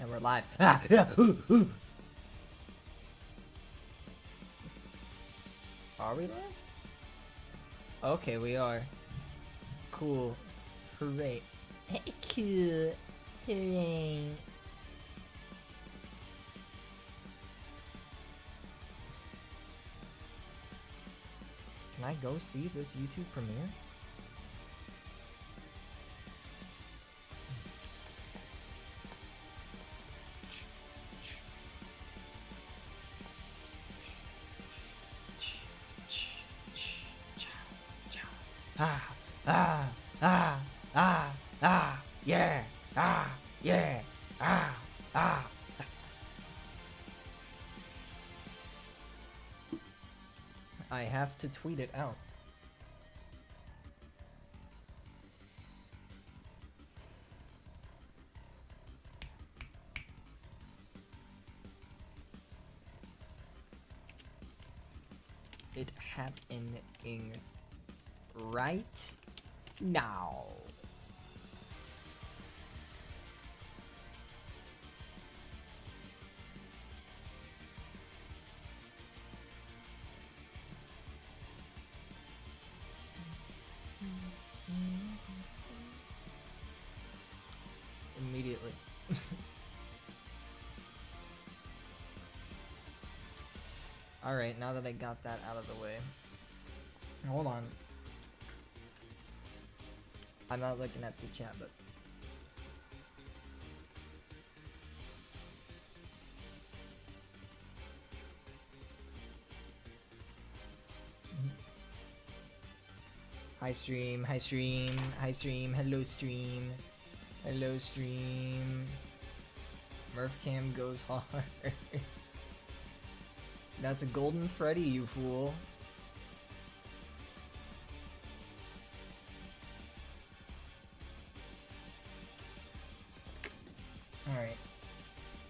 And we're live. Ah, yeah, Are we live? Okay, we are. Cool. Hooray. Cool. Hooray. Can I go see this YouTube premiere? Yeah, yeah, I have to tweet it out. It happening right now. Immediately. Alright, now that I got that out of the way. Hold on. I'm not looking at the chat, but... Hi stream, hi stream, hi stream, hello stream. Hello stream. Murphcam goes hard. That's a golden Freddy, you fool. Alright.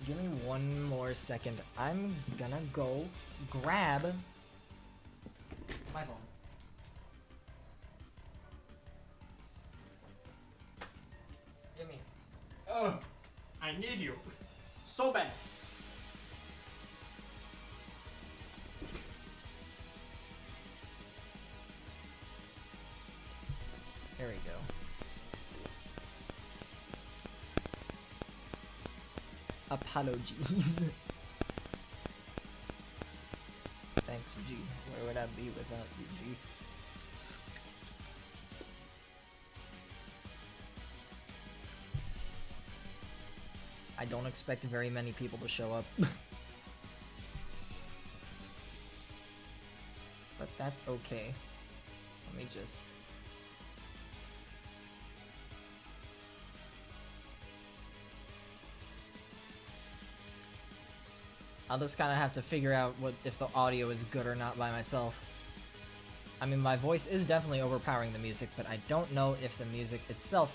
Give me one more second. I'm gonna go grab my phone. Jimmy. Oh, I need you. So bad. There we go. Apologies. Thanks, G. Where would I be without you, G? I don't expect very many people to show up. But that's okay. Let me just... I'll just kind of have to figure out if the audio is good or not by myself. I mean, my voice is definitely overpowering the music, but I don't know if the music itself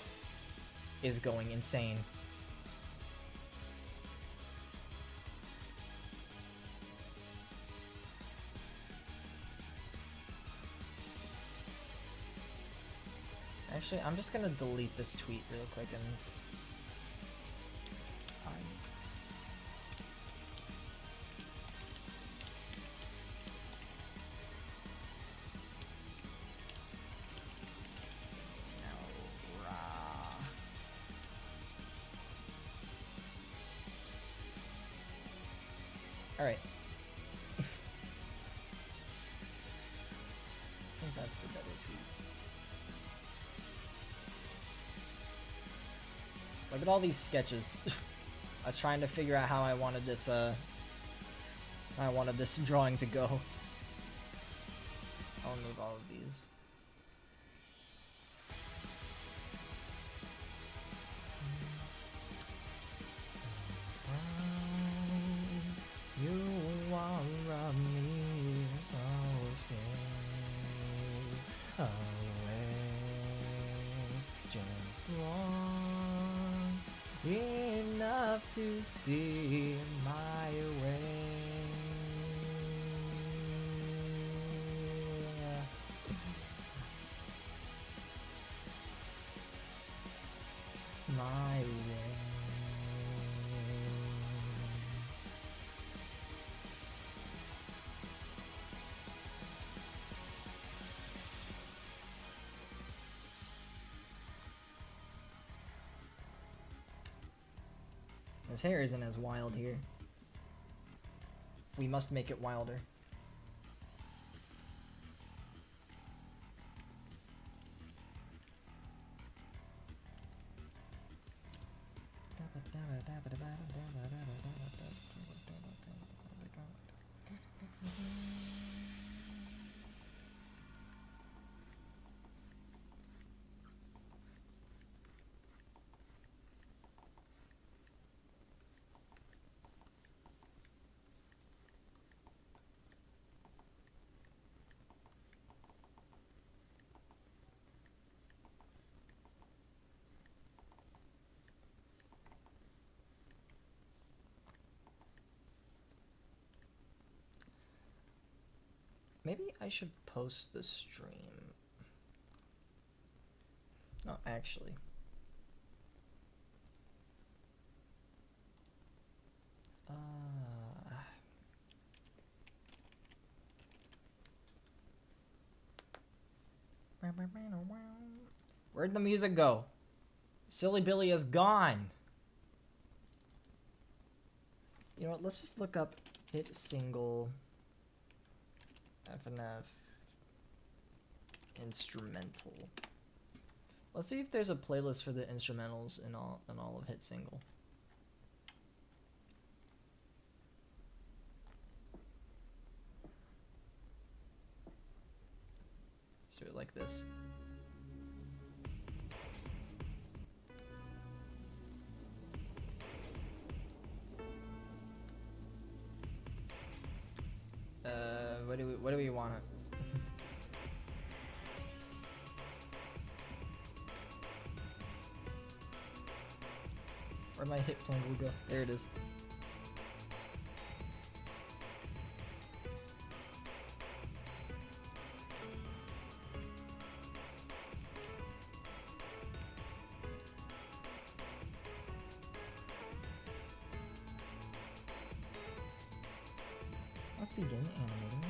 is going insane. Actually, I'm just gonna delete this tweet real quick and... Alright. I think that's the better tweet. Look at all these sketches. I'm trying to figure out how I wanted this drawing to go. I'll move all of these. You are me, so stay away, just long enough to see my way. My way. His hair isn't as wild here. We must make it wilder. Maybe I should post the stream. No, actually. Where'd the music go? Silly Billy is gone. You know what? Let's just look up hit single FNF instrumental. Let's see if there's a playlist for the instrumentals in all of hit single. Let's do it like this. What do we want it? Where'd my hit playable go? There it is. Let's begin animating now.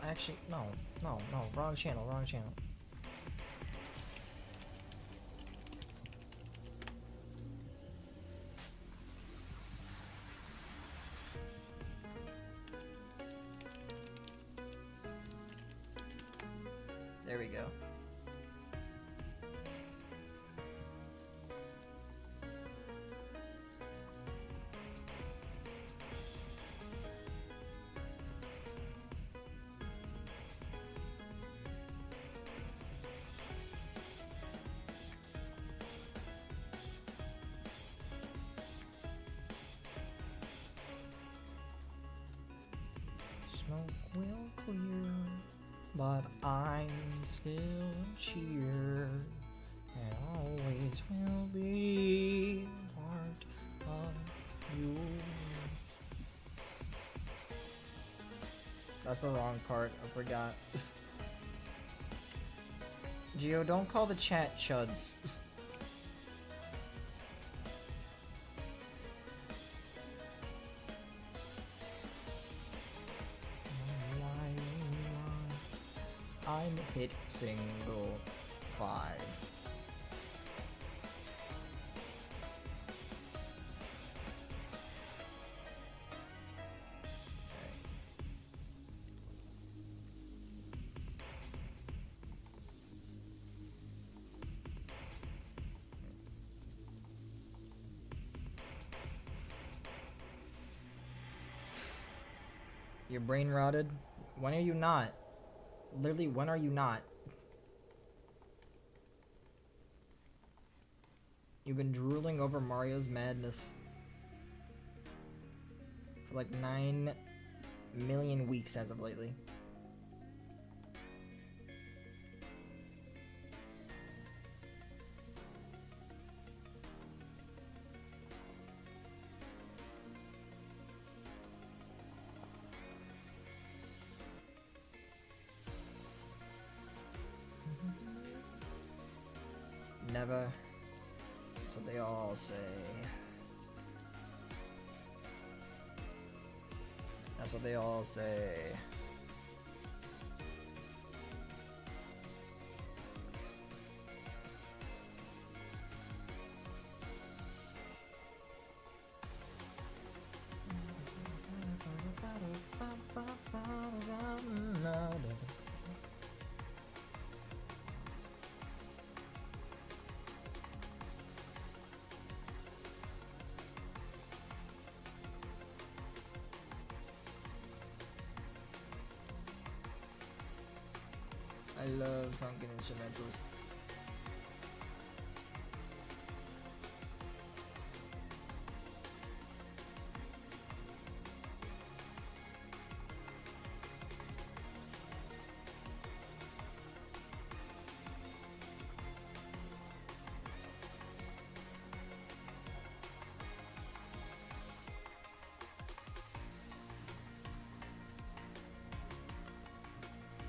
Actually, no, wrong channel. There we go. Smoke will clear, but I'm still here, and always will be part of you. That's the wrong part, I forgot. Gio, don't call the chat chuds. I'm hit single 5. Your brain rotted? When are you not? Literally, when are you not? You've been drooling over Mario's madness for like 9 million weeks as of lately. Never. That's what they all say. That's what they all say. I love funkin' instrumentals.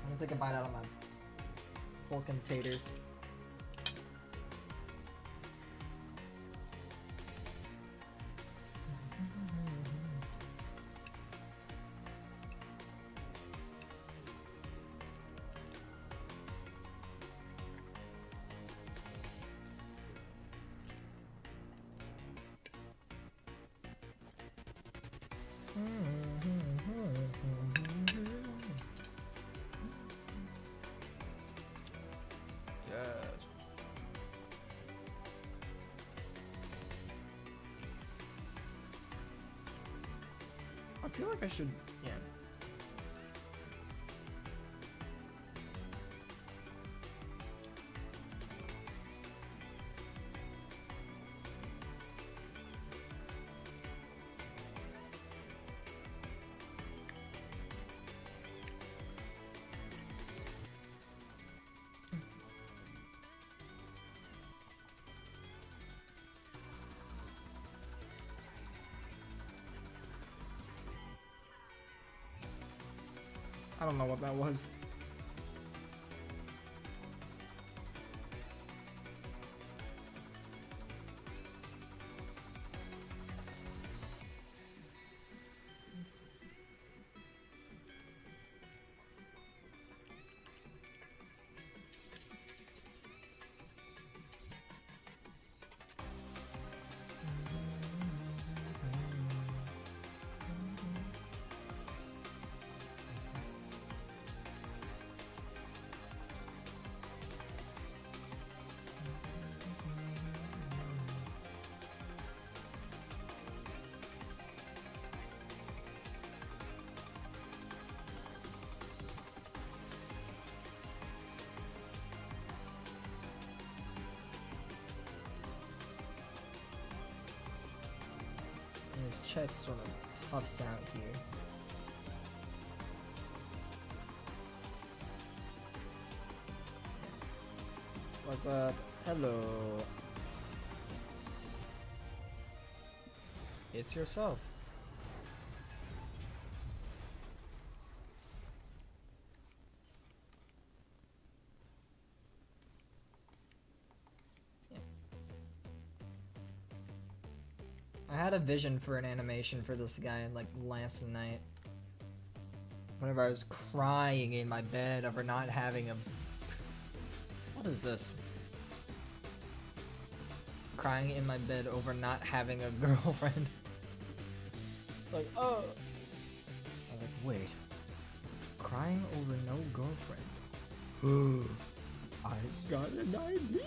I'm gonna take a bite out of my pork and taters. Yes. I feel like I should, yeah. I don't know what that was. And his chest sort of puffs out here. What's up? Hello. It's yourself. I had a vision for an animation for this guy like last night. Whenever I was crying in my bed over not having a... What is this? Crying in my bed over not having a girlfriend. Like, oh. I was like, wait. Crying over no girlfriend. I got an idea.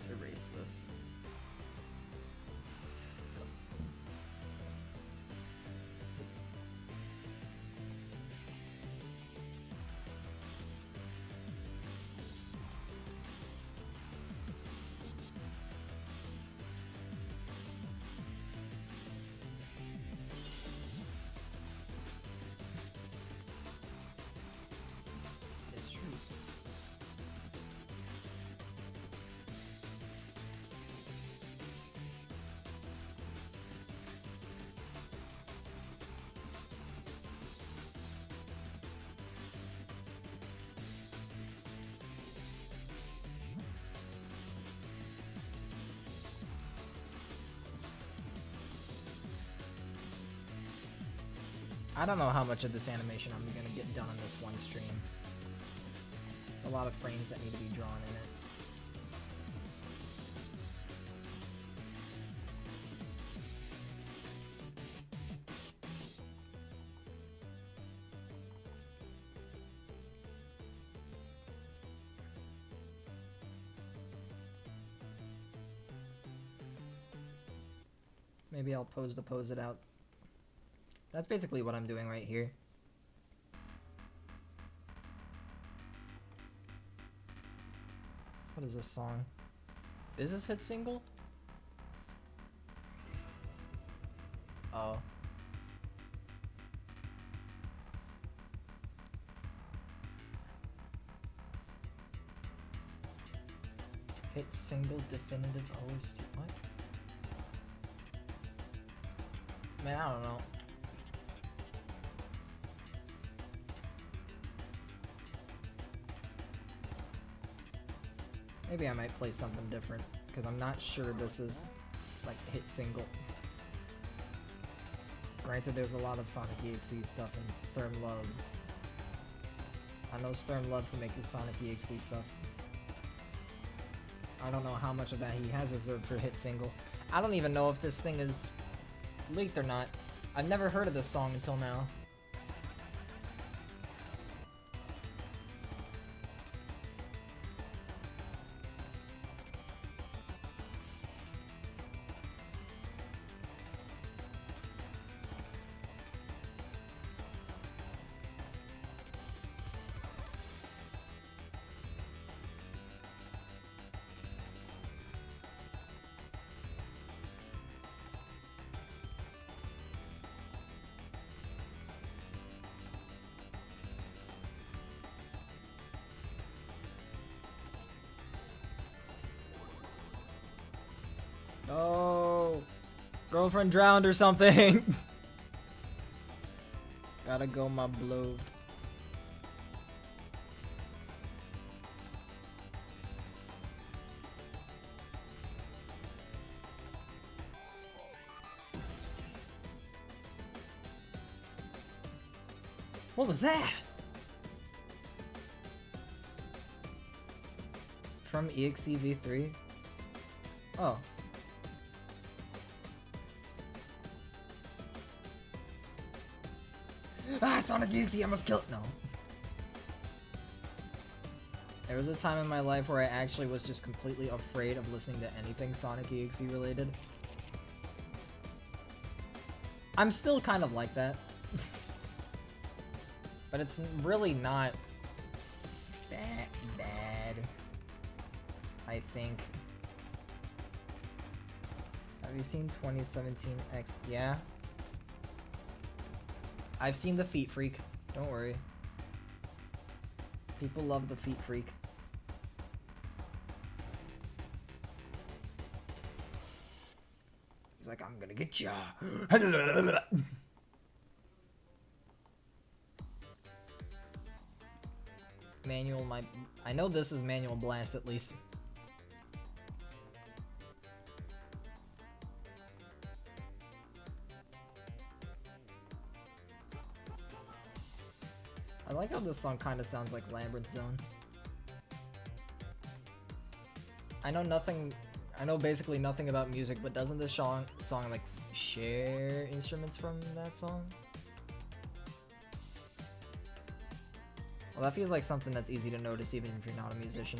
just erase this. It's true. I don't know how much of this animation I'm gonna get done on this one stream. There's a lot of frames that need to be drawn in it. Maybe I'll pose to pose it out. That's basically what I'm doing right here. What is this song? Is this hit single? Oh. Hit single definitive OST. What? Man, I don't know. Maybe I might play something different, because I'm not sure this is, like, a hit single. Granted, there's a lot of Sonic EXE stuff and Sturm loves. I know Sturm loves to make his Sonic EXE stuff. I don't know how much of that he has reserved for hit single. I don't even know if this thing is leaked or not. I've never heard of this song until now. Oh, girlfriend drowned or something. Gotta go, my blow. What was that? From EXEV3? Oh. Ah, Sonic EXE, I must kill it. No. There was a time in my life where I actually was just completely afraid of listening to anything Sonic EXE related. I'm still kind of like that. But it's really not that bad, I think. Have you seen 2017X? Yeah. I've seen the Feet Freak. Don't worry. People love the Feet Freak. He's like, I'm gonna get ya. Manual, I know this is Manual Blast at least. I like how this song kind of sounds like Labyrinth Zone. I know basically nothing about music, but doesn't this song like share instruments from that song? Well, that feels like something that's easy to notice even if you're not a musician.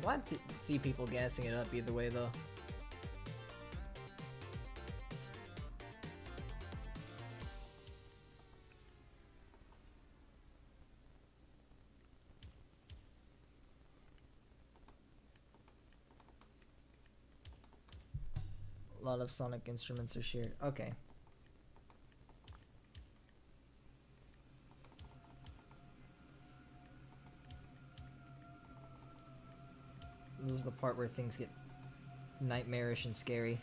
glad to see people gassing it up either way, though. A lot of Sonic instruments are shared. Okay. This is the part where things get nightmarish and scary.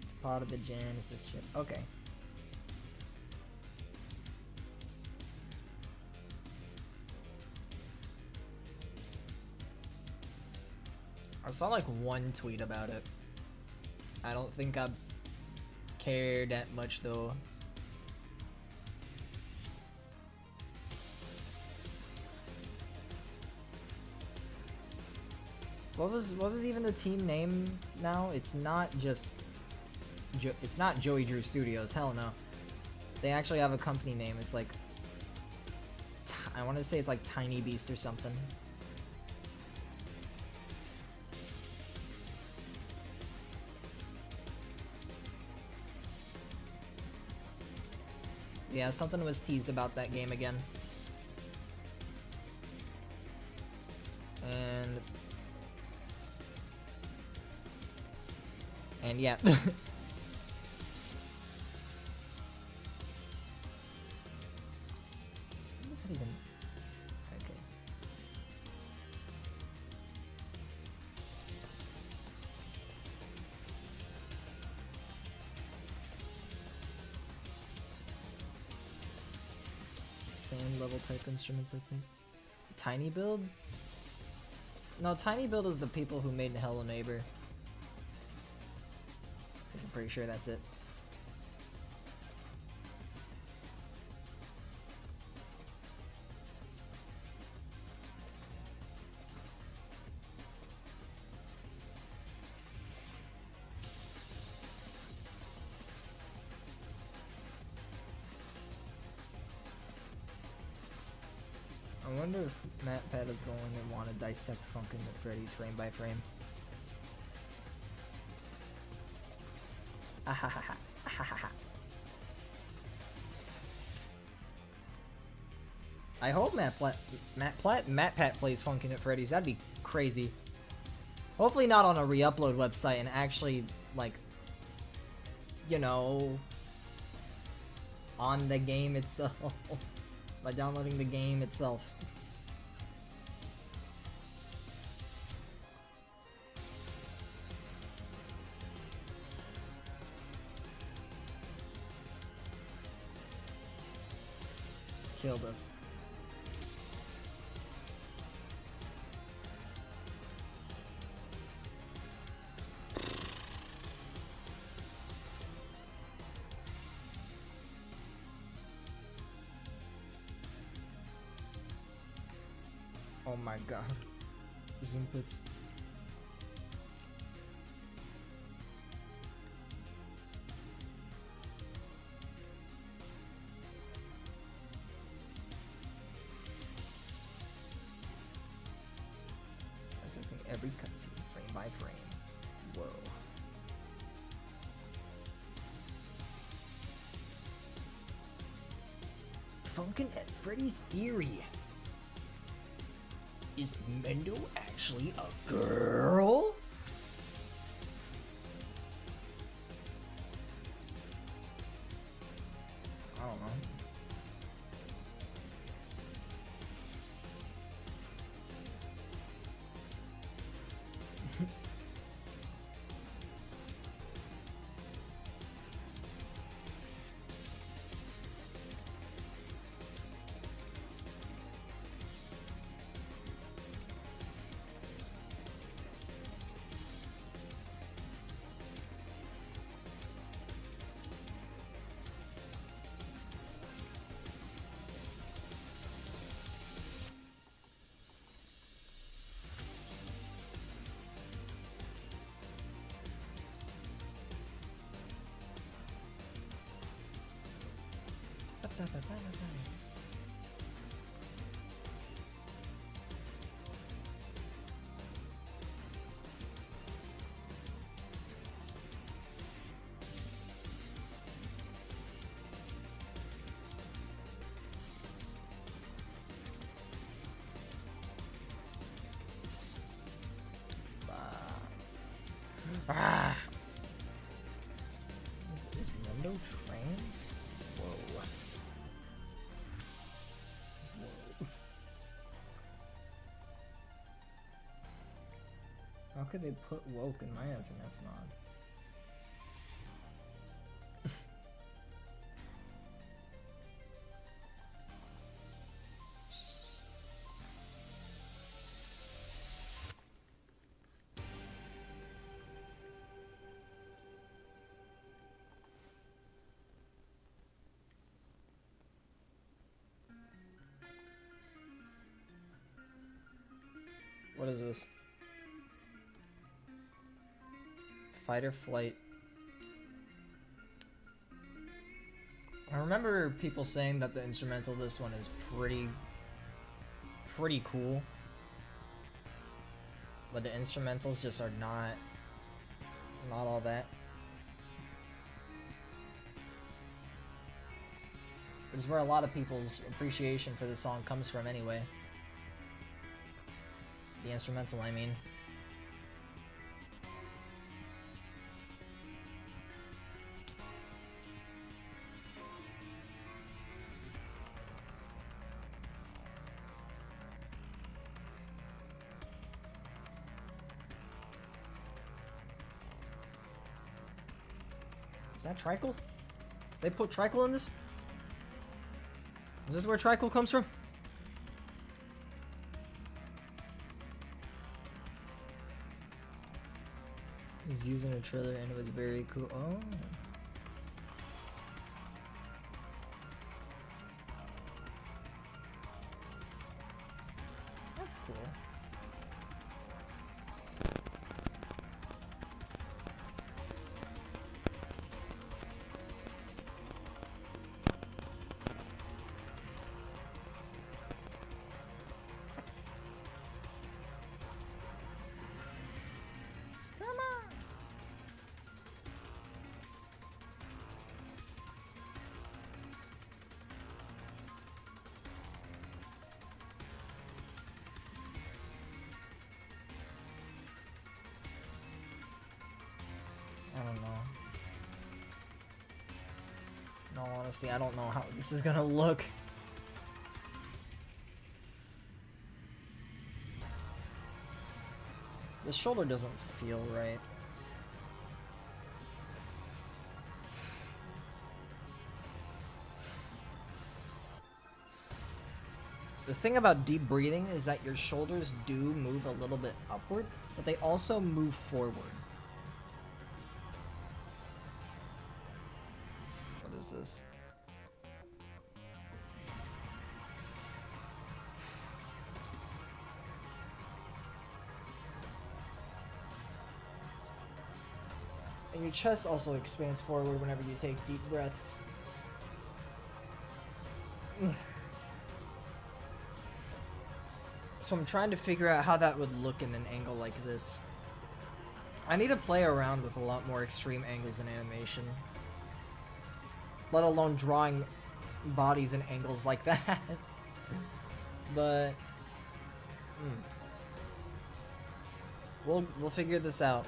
It's part of the Genesis chip. Okay. I saw like one tweet about it. I don't think I care that much though. What was even the team name now? It's not just it's not Joey Drew Studios. Hell no. They actually have a company name. It's like I want to say it's like Tiny Beast or something. Yeah, something was teased about that game again. And yeah. What is it even? Okay. Sand level type instruments, I think. Tiny Build? No, Tiny Build is the people who made Hello Neighbor. I'm pretty sure that's it. I wonder if MatPat is going to want to dissect Funkin' at Freddy's frame by frame. I hope MatPat plays Funkin' at Freddy's. That'd be crazy. Hopefully not on a re-upload website and actually, like, you know, on the game itself. By downloading the game itself. Killed us. Oh my god. Zoompits. Dissecting every cutscene frame by frame. Whoa. Funkin' at Freddy's theory. Is Mendo actually a girl? I don't know. Ah. Is Mundo trans? Whoa. Whoa. How could they put woke in my FNF mod? What is this? Fight or flight. I remember people saying that the instrumental of this one is pretty cool. But the instrumentals just are not all that. Which is where a lot of people's appreciation for this song comes from anyway. The instrumental, I mean. Is that Tricle? They put Tricle in this? Is this where Tricle comes from? He's using a trailer and it was very cool. Oh. That's cool. I don't know. In all honesty, I don't know how this is gonna look. The shoulder doesn't feel right. The thing about deep breathing is that your shoulders do move a little bit upward, but they also move forward. What is this? And your chest also expands forward whenever you take deep breaths. So I'm trying to figure out how that would look in an angle like this. I need to play around with a lot more extreme angles in animation. Let alone drawing bodies and angles like that. But we'll figure this out.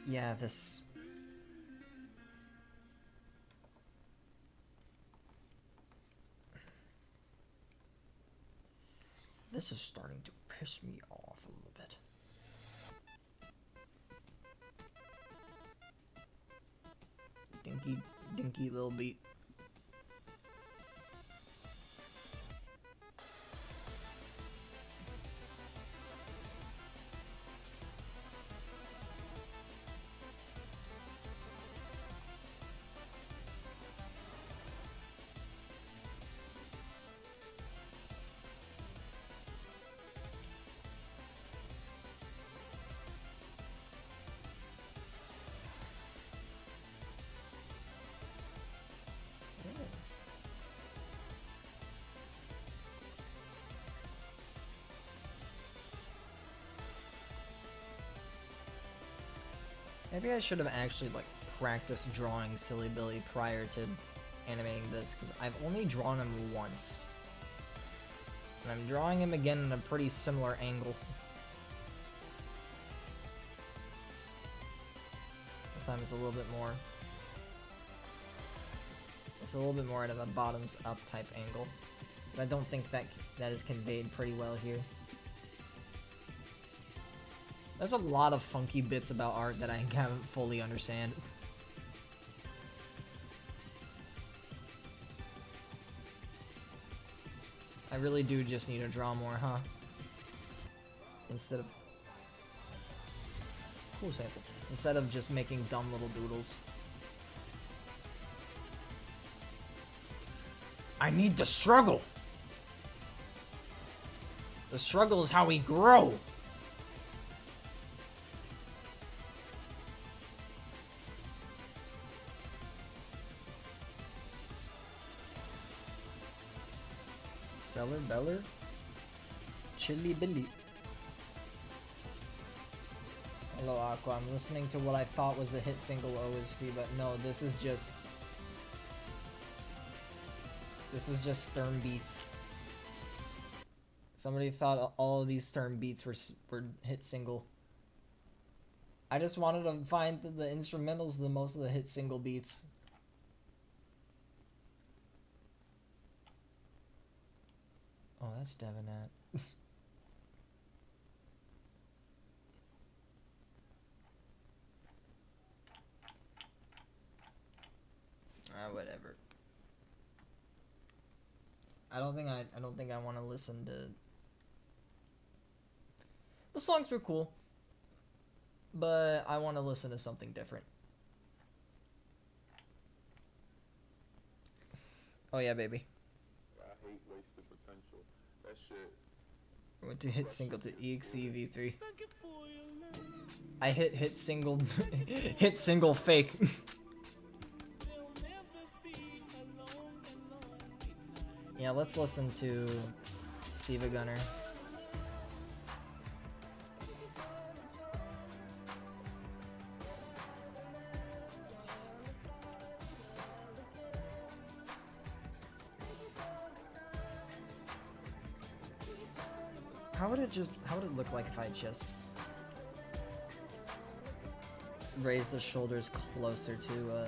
Yeah, this... This is starting to piss me off a little bit. Dinky little beat. Maybe I should have actually like practiced drawing Silly Billy prior to animating this, because I've only drawn him once. And I'm drawing him again in a pretty similar angle. This time it's a little bit more. It's a little bit more out of a bottoms up type angle. But I don't think that is conveyed pretty well here. There's a lot of funky bits about art that I haven't fully understand. I really do just need to draw more, huh? Instead of... Cool sample. Instead of just making dumb little doodles. I need the struggle! The struggle is how we grow! Seller Beller? Chili Billy. Hello Aqua, I'm listening to what I thought was the hit single OST, but no, this is just Stern beats. Somebody thought all of these Stern beats were hit single. I just wanted to find the instrumentals the most of the hit single beats. Oh, that's Devinat. Whatever. I don't think I want to listen to. The songs were cool, but I want to listen to something different. Oh yeah, baby. I hate wasted potential. That shit. I went to hit single to EXEV3. I hit single hit single fake. Yeah, let's listen to Siva Gunner. How would it look like if I just raise the shoulders closer to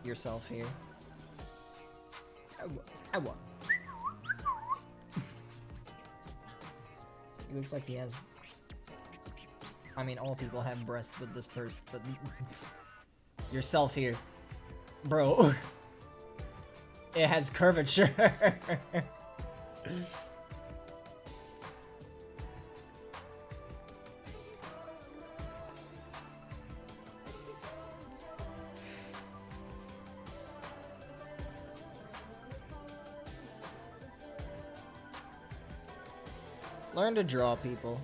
yourself here? Ow. He looks like he has... I mean, all people have breasts with this person, but... Yourself here. Bro. It has curvature. Learn to draw, people.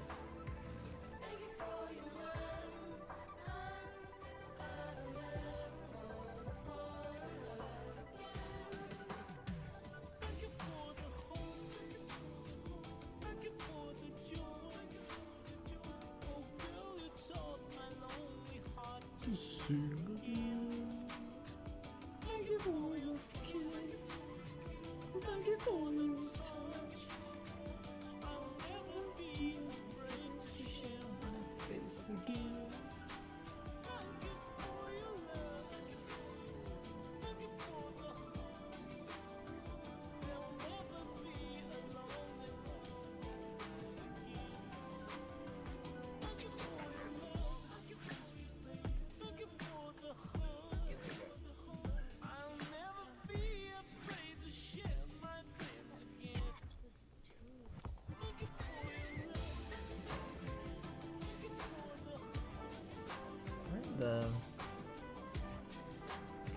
Okay,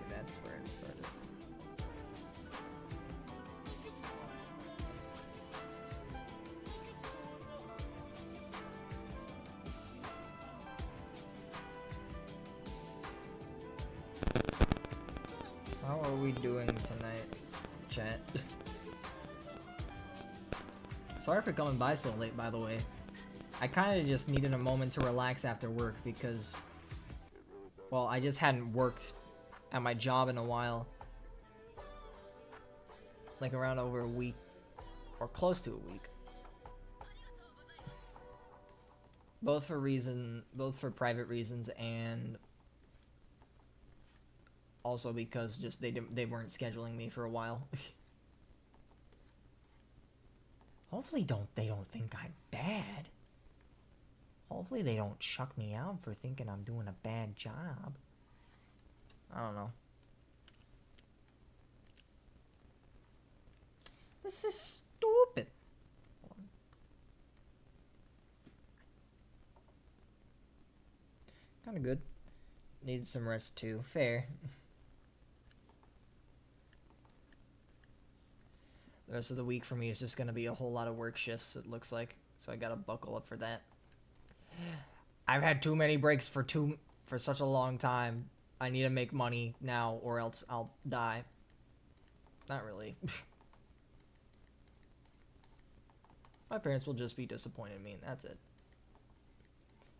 that's where it started. How are we doing tonight, chat? Sorry for coming by so late, by the way. I kind of just needed a moment to relax after work because It really does. Well, I just hadn't worked at my job in a while. Like around over a week. Or close to a week. Both for private reasons and also because just they weren't scheduling me for a while. Hopefully they don't think I'm bad. Hopefully they don't chuck me out for thinking I'm doing a bad job. I don't know. This is stupid. Kind of good. Needed some rest too. Fair. The rest of the week for me is just going to be a whole lot of work shifts, it looks like. So I got to buckle up for that. I've had too many breaks for such a long time. I need to make money now or else I'll die. Not really. My parents will just be disappointed in me, and that's it.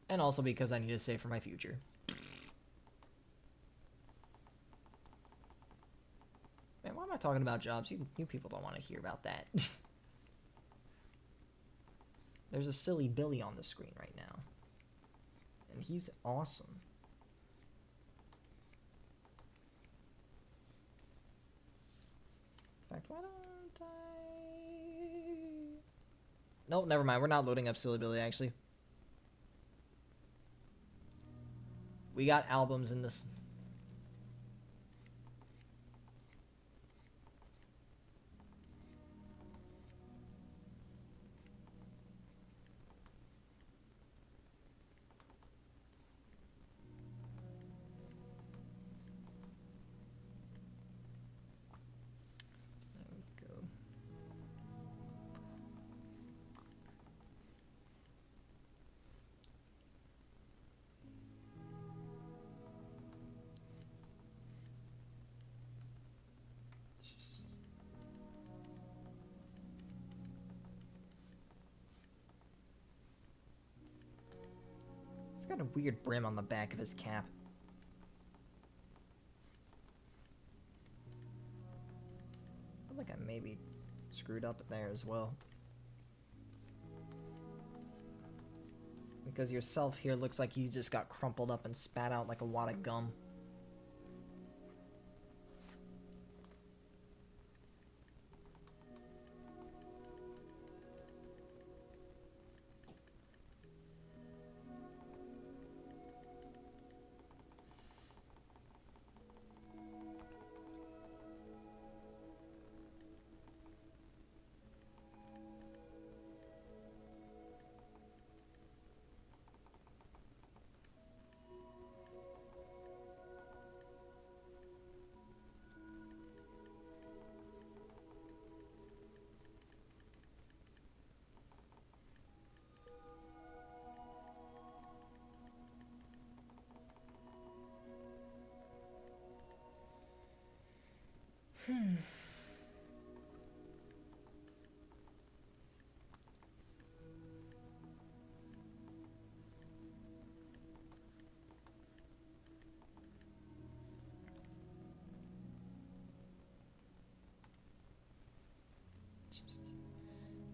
And also because I need to save for my future. Man, why am I talking about jobs? You people don't want to hear about that. There's a silly Billy on the screen right now. And he's awesome. In fact, why don't I... Nope, never mind. We're not loading up silly Billy, actually. We got albums in this. There we go. He's got a weird brim on the back of his cap. I feel like I maybe screwed up there as well. Because yourself here looks like he just got crumpled up and spat out like a wad of gum.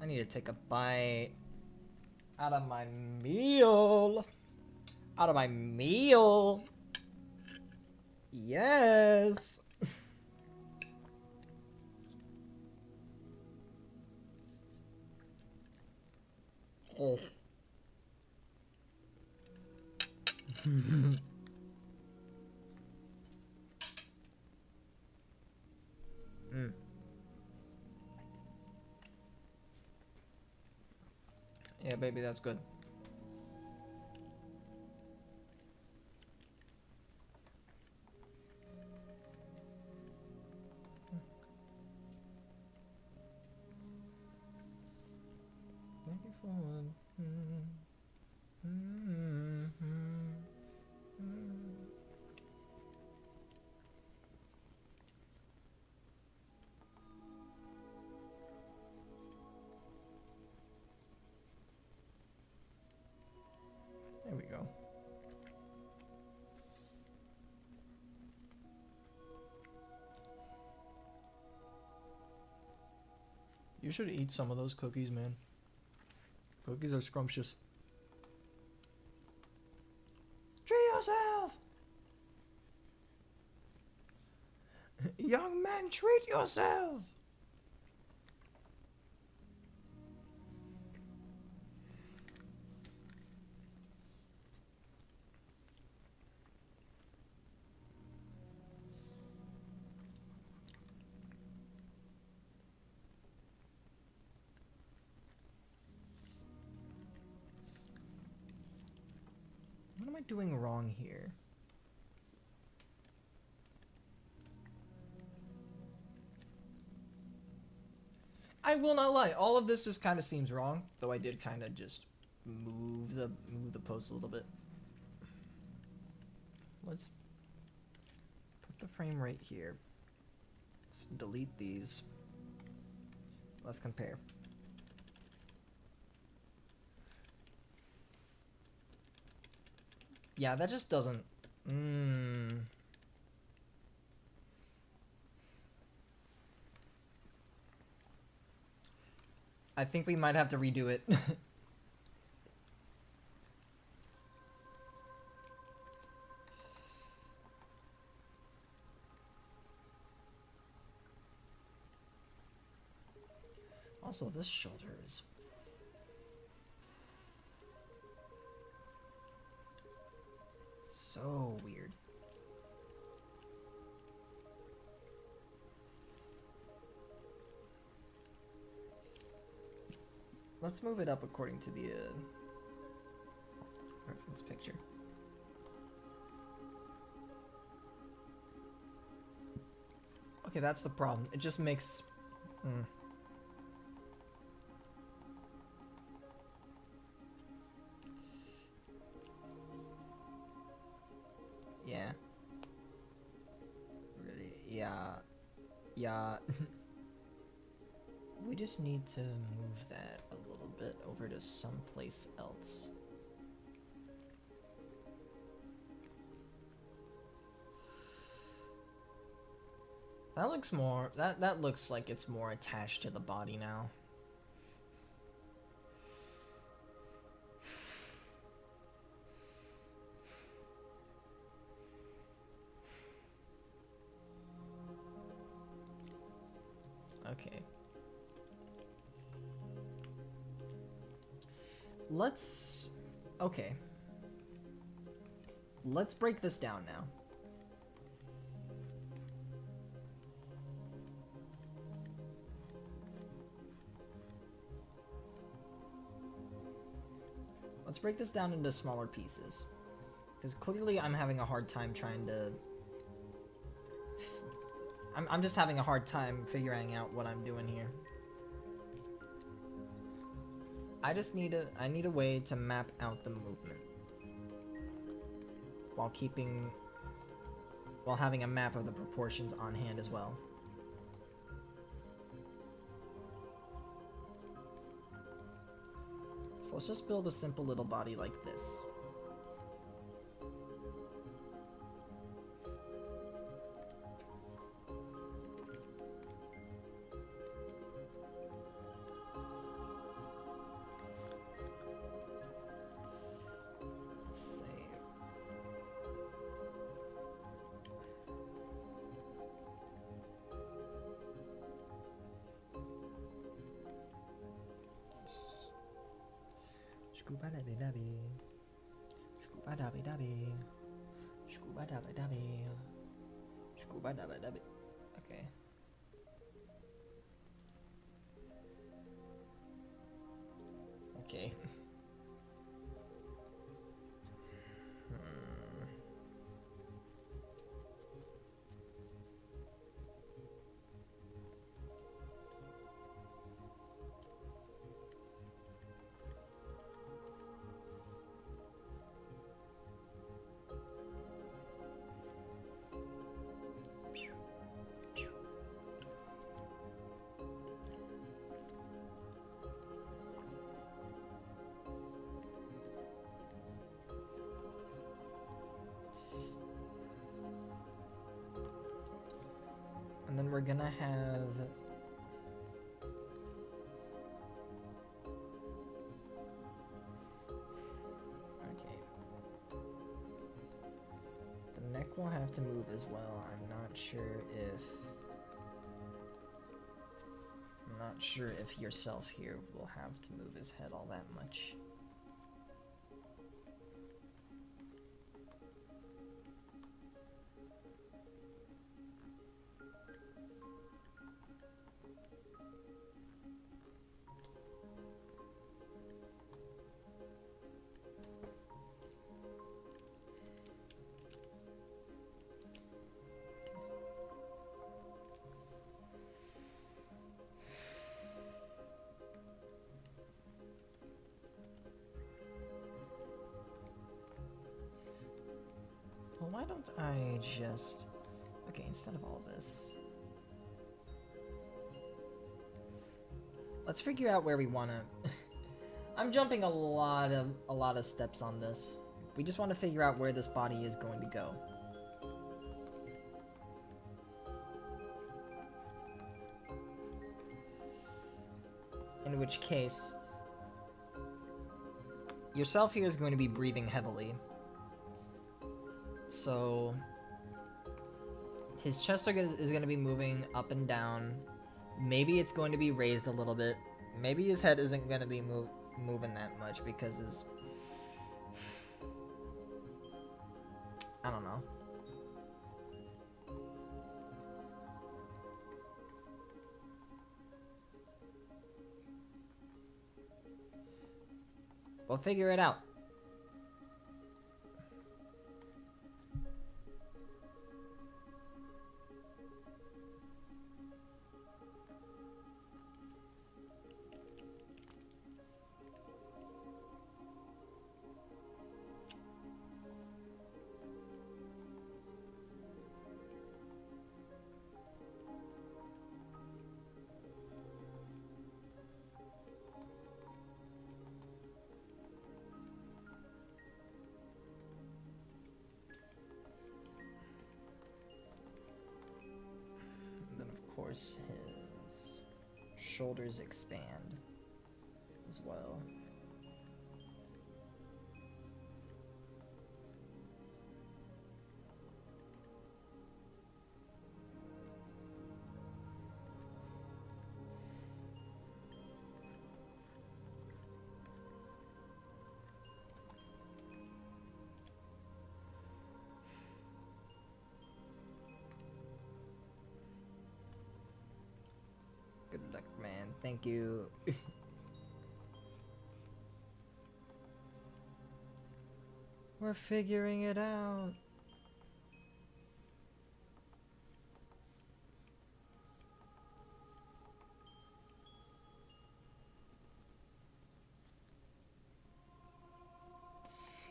I need to take a bite out of my meal. Out of my meal. Yes. Oh. Yeah, baby, that's good. Thank you for There we go. You should eat some of those cookies, man. Cookies are scrumptious. Treat yourself! Young man, treat yourself! What am I doing wrong here? I will not lie, all of this just kind of seems wrong, though I did kind of just move the post a little bit. Let's put the frame right here. Let's delete these. Let's compare. Yeah, that just doesn't... I think we might have to redo it. Also, this shoulder is... so weird. Let's move it up according to the reference picture. Okay, that's the problem. It just makes... Yeah. Really, yeah. Yeah. We just need to move that a little bit over to someplace else. That looks more, that looks like it's more attached to the body now. Okay. Okay. Let's break this down now. Let's break this down into smaller pieces. Because clearly I'm having a hard time trying to... I'm just having a hard time figuring out what I'm doing here. I need a way to map out the movement while having a map of the proportions on hand as well. So let's just build a simple little body like this. Scuba dabby dabby. Scuba dabby dabby. Scuba dabby dabby. Scuba dabby dabby. Okay. Okay. And then we're gonna have Rick will have to move as well. I'm not sure if yourself here will have to move his head all that much. Well, why don't I just... Okay, instead of all this... Let's figure out where we want to... I'm jumping a lot of steps on this. We just want to figure out where this body is going to go. In which case... Yourself here is going to be breathing heavily. So his chest is going to be moving up and down. Maybe it's going to be raised a little bit. Maybe his head isn't going to be moving that much because his... I don't know. We'll figure it out. His shoulders expand as well. Good luck, man. Thank you. We're figuring it out.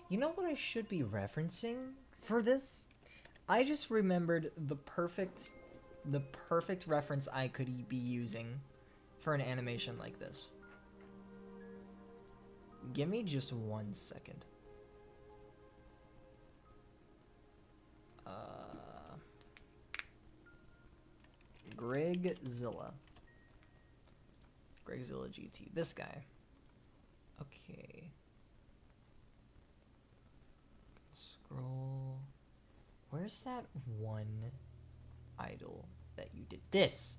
You know what I should be referencing for this? I just remembered the perfect reference I could be using for an animation like this. Give me just 1 second. Gregzilla GT. This guy. Okay. Scroll. Where's that one idol that you did? This.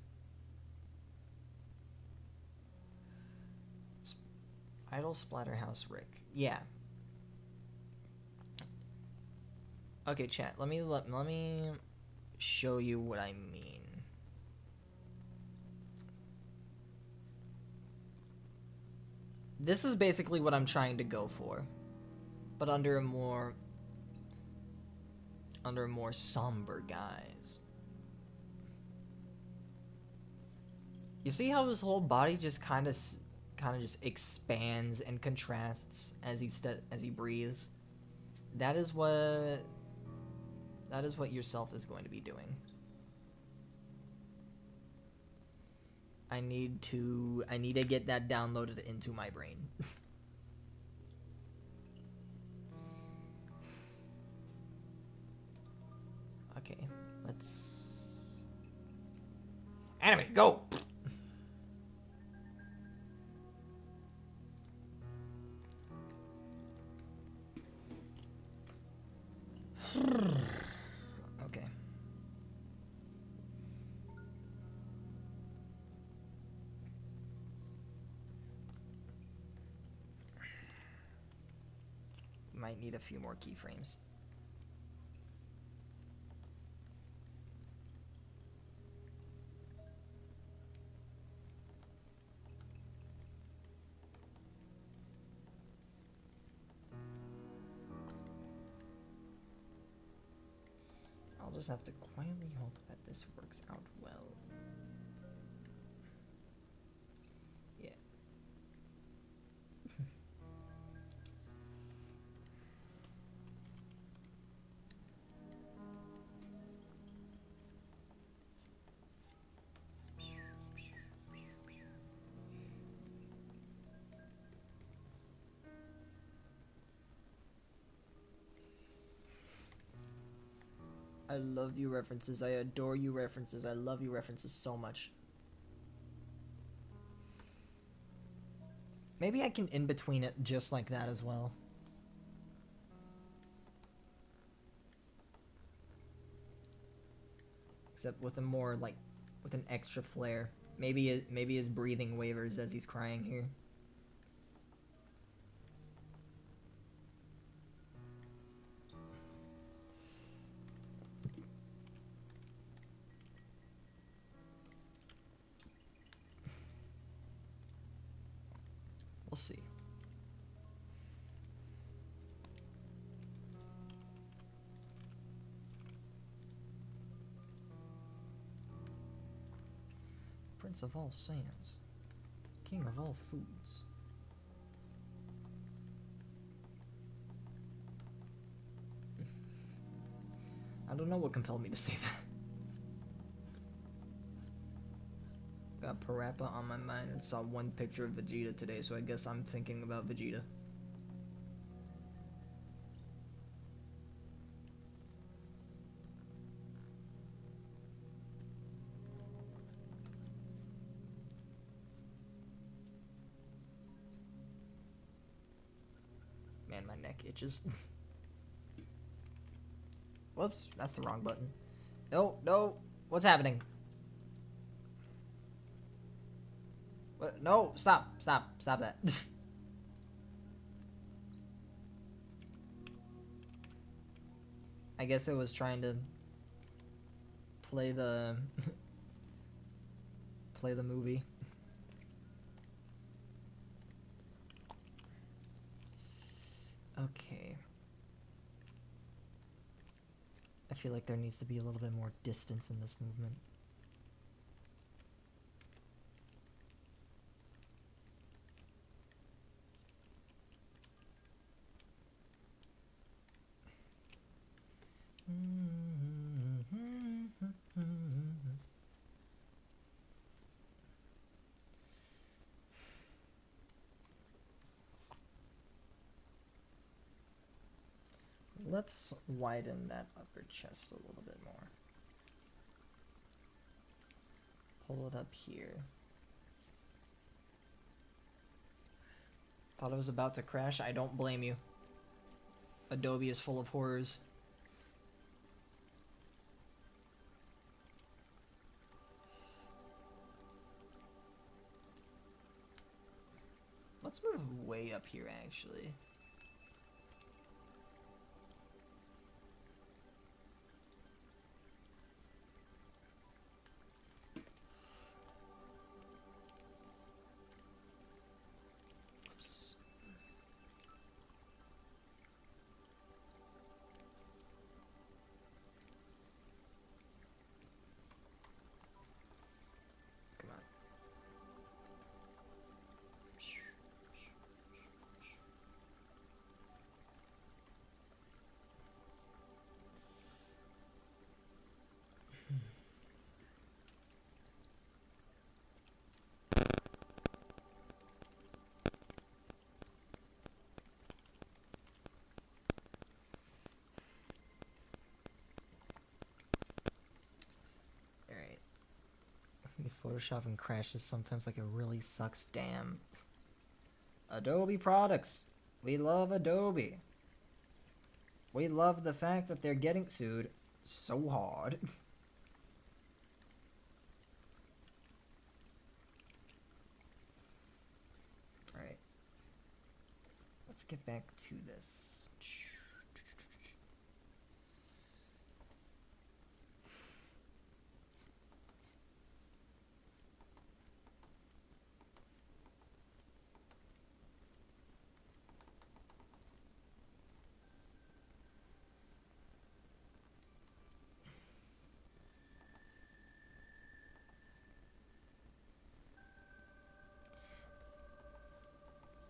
Idol Splatterhouse Rick. Yeah. Okay, chat. Let me show you what I mean. This is basically what I'm trying to go for, but under a more somber guise. You see how his whole body just kind of just expands and contrasts as he breathes? That is what yourself is going to be doing. I need to get that downloaded into my brain. Okay, let's animate, go. might need a few more keyframes. I'll just have to quietly hope that this works out well. Yeah. I love you references. I adore you references. I love you references so much. Maybe I can in between it just like that as well. Except with a more like with an extra flair. Maybe his breathing wavers as he's crying here. We'll see. Prince of all sands, king of all foods. I don't know what compelled me to say that. Got Parappa on my mind and saw one picture of Vegeta today, so I guess I'm thinking about Vegeta. Man, my neck itches. Whoops, that's the wrong button. No, no, what's happening? What? No, stop that. I guess it was trying to play the play the movie. Okay. I feel like there needs to be a little bit more distance in this movement. Let's widen that upper chest a little bit more. Pull it up here. Thought it was about to crash. I don't blame you. Adobe is full of horrors. Let's move way up here, actually. Oops. Come on. Alright. Photoshop and crashes sometimes like it really sucks. Damn. Adobe products. We love Adobe. We love the fact that they're getting sued so hard. Alright. let's get back to this.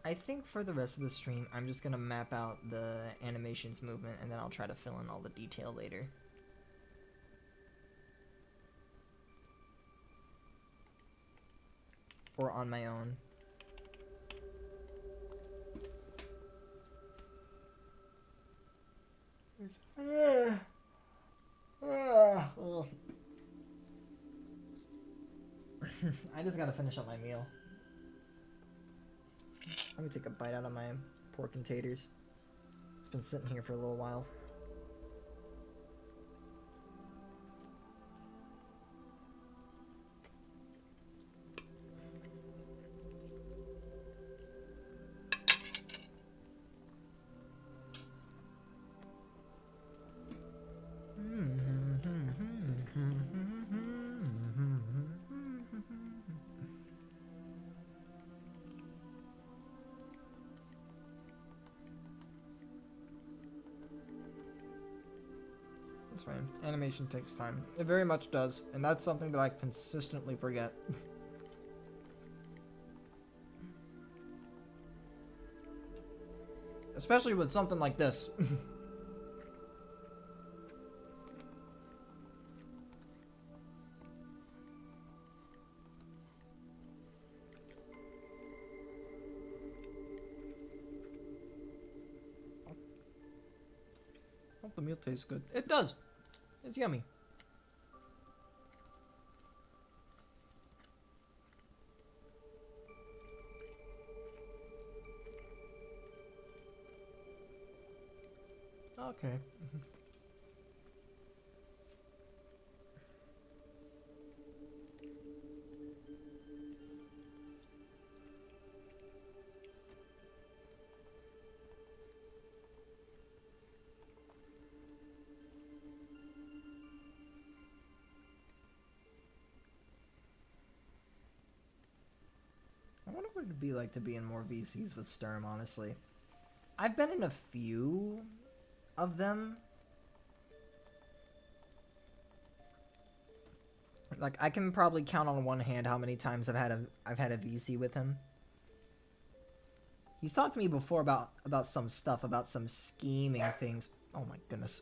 I think for the rest of the stream, I'm just gonna map out the animations movement and then I'll try to fill in all the detail later. Or on my own. I just gotta finish up my meal. Let me take a bite out of my pork and taters. It's been sitting here for a little while. That's fine. Animation takes time. It very much does, and that's something that I consistently forget. Especially with something like this. Hope the meal tastes good. It does. It's yummy. Okay. I wonder what it'd be like to be in more VCs with Sturm, honestly. I've been in a few of them. Like, I can probably count on one hand how many times I've had a VC with him. He's talked to me before about some stuff, about some scheming things. Oh my goodness.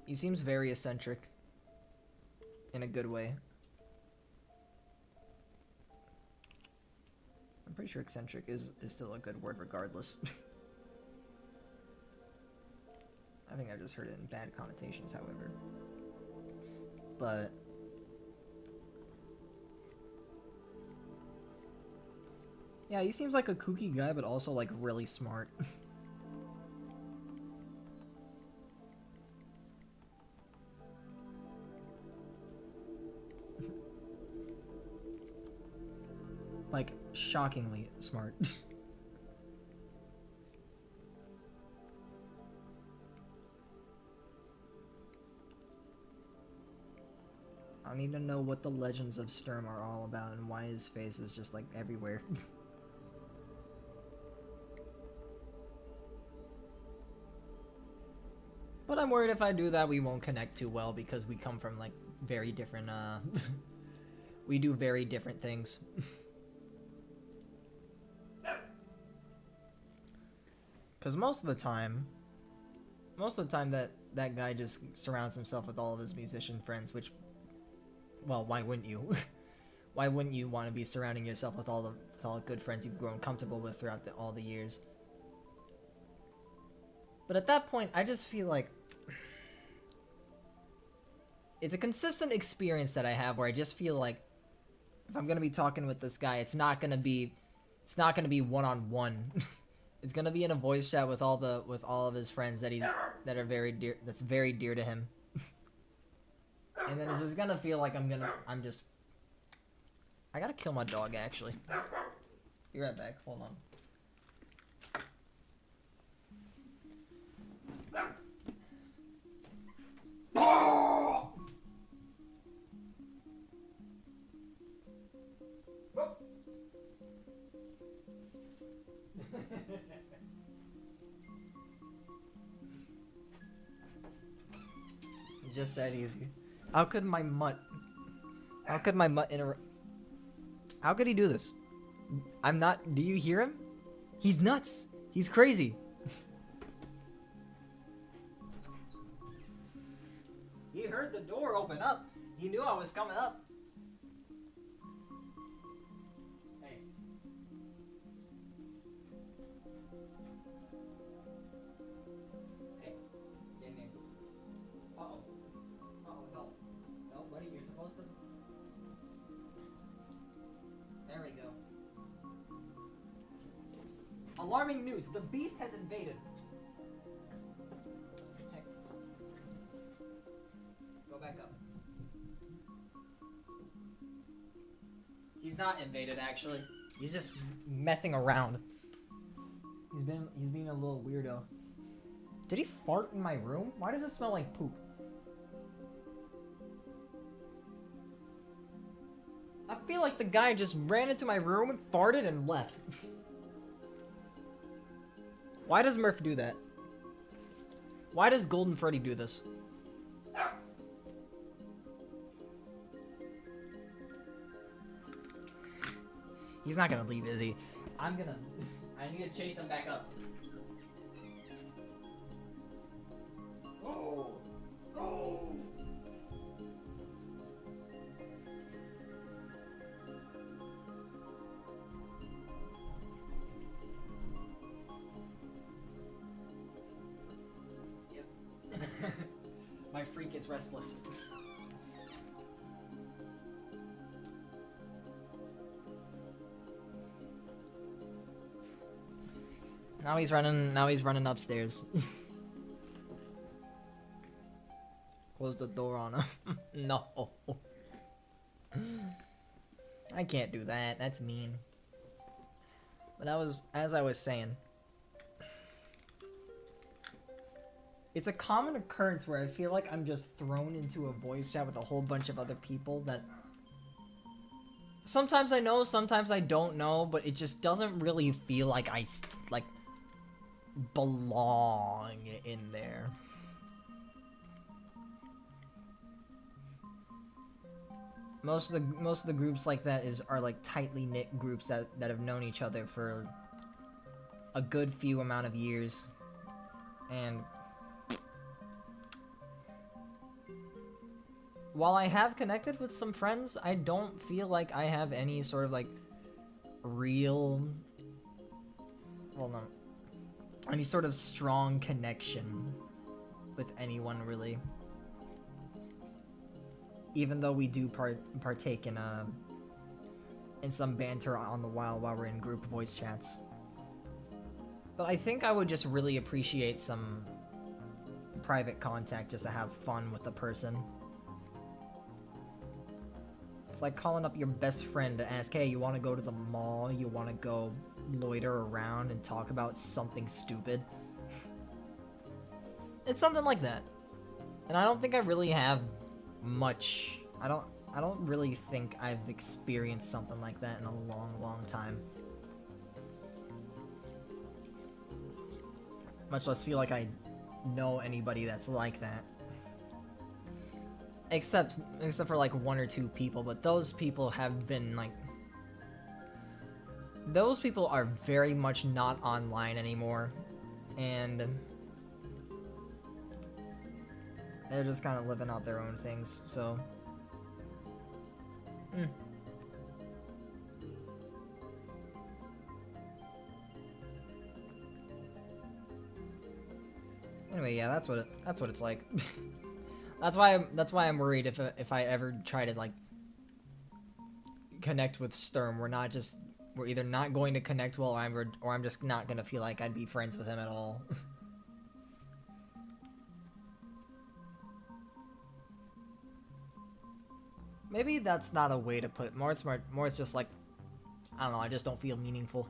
He seems very eccentric. In a good way. I'm pretty sure eccentric is still a good word regardless. I think I just heard it in bad connotations, however. But... yeah, he seems like a kooky guy, but also, like, really smart. Like, shockingly smart. I need to know what the legends of Sturm are all about and why his face is just, like, everywhere. But I'm worried if I do that, we won't connect too well because we come from, like, very different, we do very different things. Because most of the time that guy just surrounds himself with all of his musician friends, which, well, why wouldn't you? Why wouldn't you want to be surrounding yourself with all the good friends you've grown comfortable with throughout all the years? But at that point, I just feel like it's a consistent experience that I have where I just feel like if I'm gonna be talking with this guy, it's not gonna be one-on-one. It's gonna be in a voice chat with all of his friends that are very dear to him. And then it's just gonna feel like I gotta kill my dog actually. Be right back, hold on. Just that easy. How could my mutt How could he do this? Do you hear him? He's nuts. He's crazy. He heard the door open up. He knew I was coming up. Hey. Hey. Get in there. Uh-oh. Uh-oh, no. No, buddy, you're supposed to... There we go. Alarming news. The beast has invaded. Heck. Go back up. He's not invaded, actually. He's just messing around. He's being a little weirdo. Did he fart in my room? Why does it smell like poop? I feel like the guy just ran into my room and farted and left. Why does Murph do that? Why does Golden Freddy do this? He's not gonna leave, is he? I need to chase him back up. Go! Go! Yep. My freak is restless. Now he's running upstairs. Close the door on him. No. I can't do that. That's mean. But as I was saying, it's a common occurrence where I feel like I'm just thrown into a voice chat with a whole bunch of other people that sometimes I know, sometimes I don't know, but it just doesn't really feel like I belong in there. Most of the groups like that are like tightly knit groups that have known each other for a good few amount of years, and while I have connected with some friends, I don't feel like I have any sort of like real, well, no, any sort of strong connection with anyone really. Even though we do partake in some banter on the while we're in group voice chats. But I think I would just really appreciate some private contact just to have fun with the person. It's like calling up your best friend to ask, hey, you want to go to the mall? You want to go loiter around and talk about something stupid? It's something like that. And I don't think I really have much. I don't really think I've experienced something like that in a long time. Much less feel like I know anybody that's like that. Except for like one or two people, but those people have been like, those people are very much not online anymore, and they're just kind of living out their own things, so. Anyway, yeah, that's what it's like. That's why I'm worried if I ever try to like connect with Sturm, we're we're either not going to connect well, or I'm just not gonna feel like I'd be friends with him at all. Maybe that's not a way to put it. More it's just like, I don't know, I just don't feel meaningful.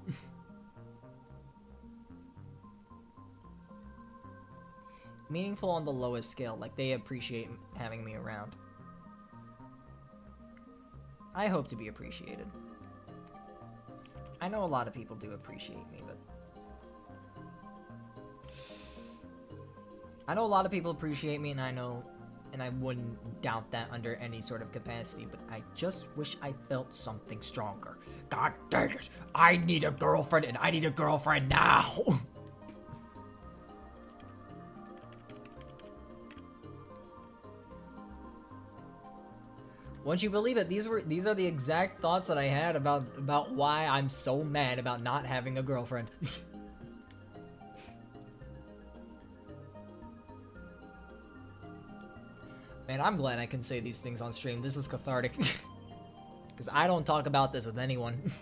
Meaningful on the lowest scale, like they appreciate having me around. I hope to be appreciated. I know a lot of people do appreciate me, but... I know a lot of people appreciate me, and I wouldn't doubt that under any sort of capacity, but I just wish I felt something stronger. God dang it! I need a girlfriend, and I need a girlfriend now! Once you believe it, these are the exact thoughts that I had about why I'm so mad about not having a girlfriend. Man, I'm glad I can say these things on stream. This is cathartic. Because I don't talk about this with anyone.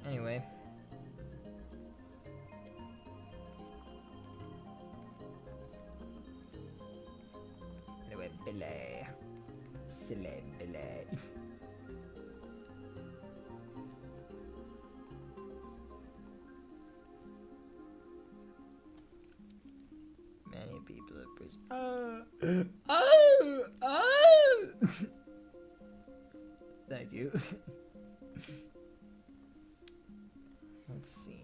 Anyway. Billy. Silly Billy. Many people appreciate. Thank you. Let's see.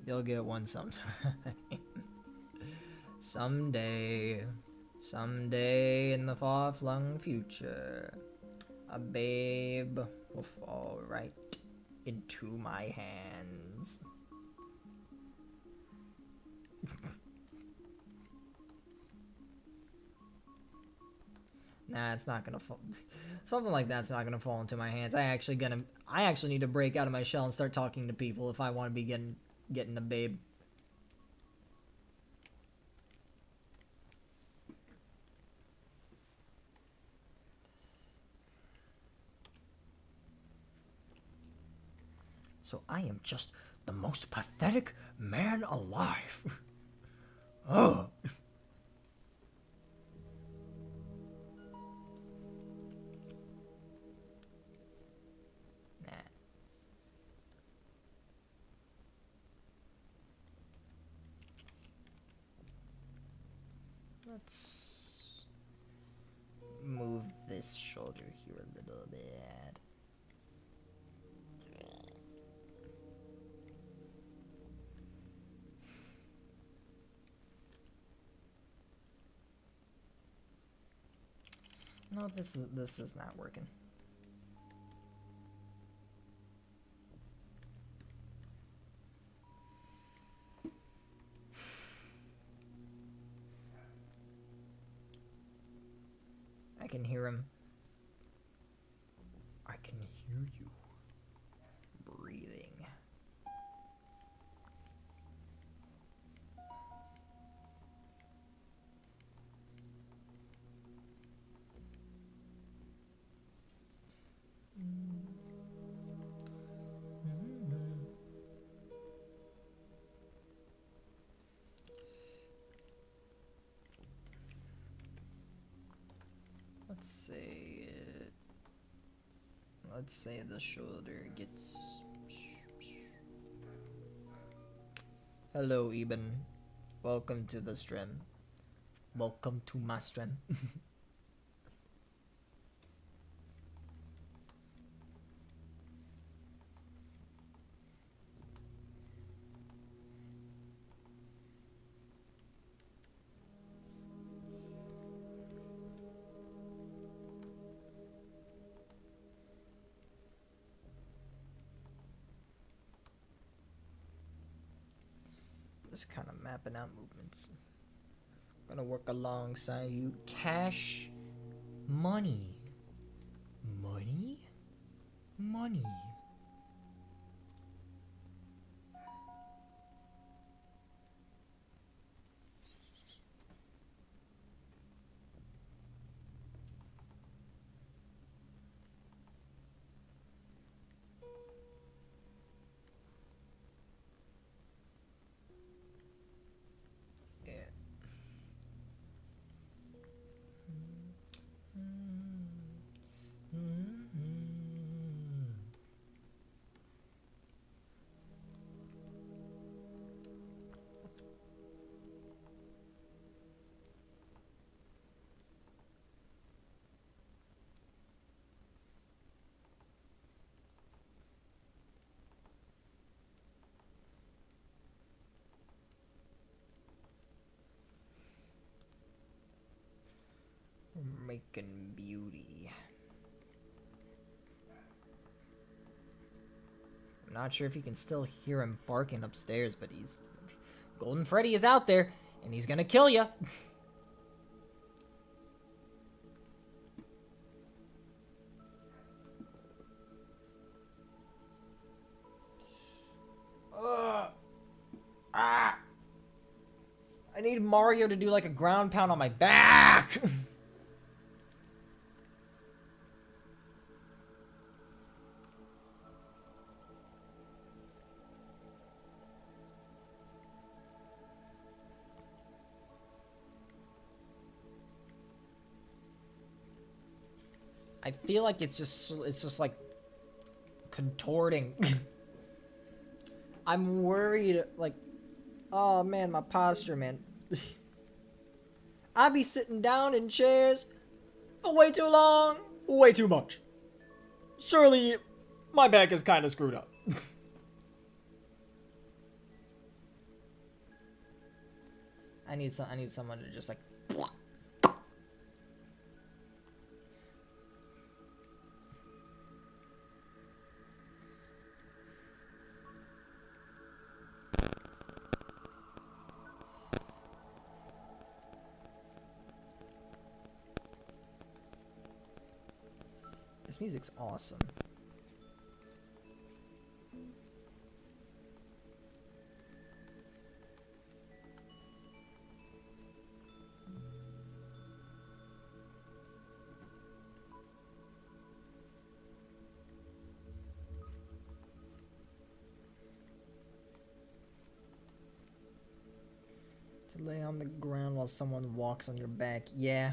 You'll get one sometime. Someday in the far-flung future, a babe will fall right into my hands. Nah, it's not gonna fall. Something like that's not gonna fall into my hands. I actually need to break out of my shell and start talking to people if I want to be getting a babe. So I am just the most pathetic man alive. Oh. Nah. Let's move this shoulder here a little bit. No, this is not working. I can hear him. I can hear you breathing. Let's say the shoulder gets... Hello, Eben. Welcome to the stream. Welcome to my stream. Just kind of mapping out movements. Gonna work alongside you. Cash money. Money? Money. Yeah. Making beauty. I'm not sure if you can still hear him barking upstairs, but he's... Golden Freddy is out there, and he's gonna kill you. I need Mario to do like a ground pound on my back. I feel like it's just like contorting. I'm worried, like, oh man, my posture, man. I be sitting down in chairs for way too long, way too much. Surely my back is kind of screwed up. I need someone to just like. This music's awesome. To lay on the ground while someone walks on your back, yeah.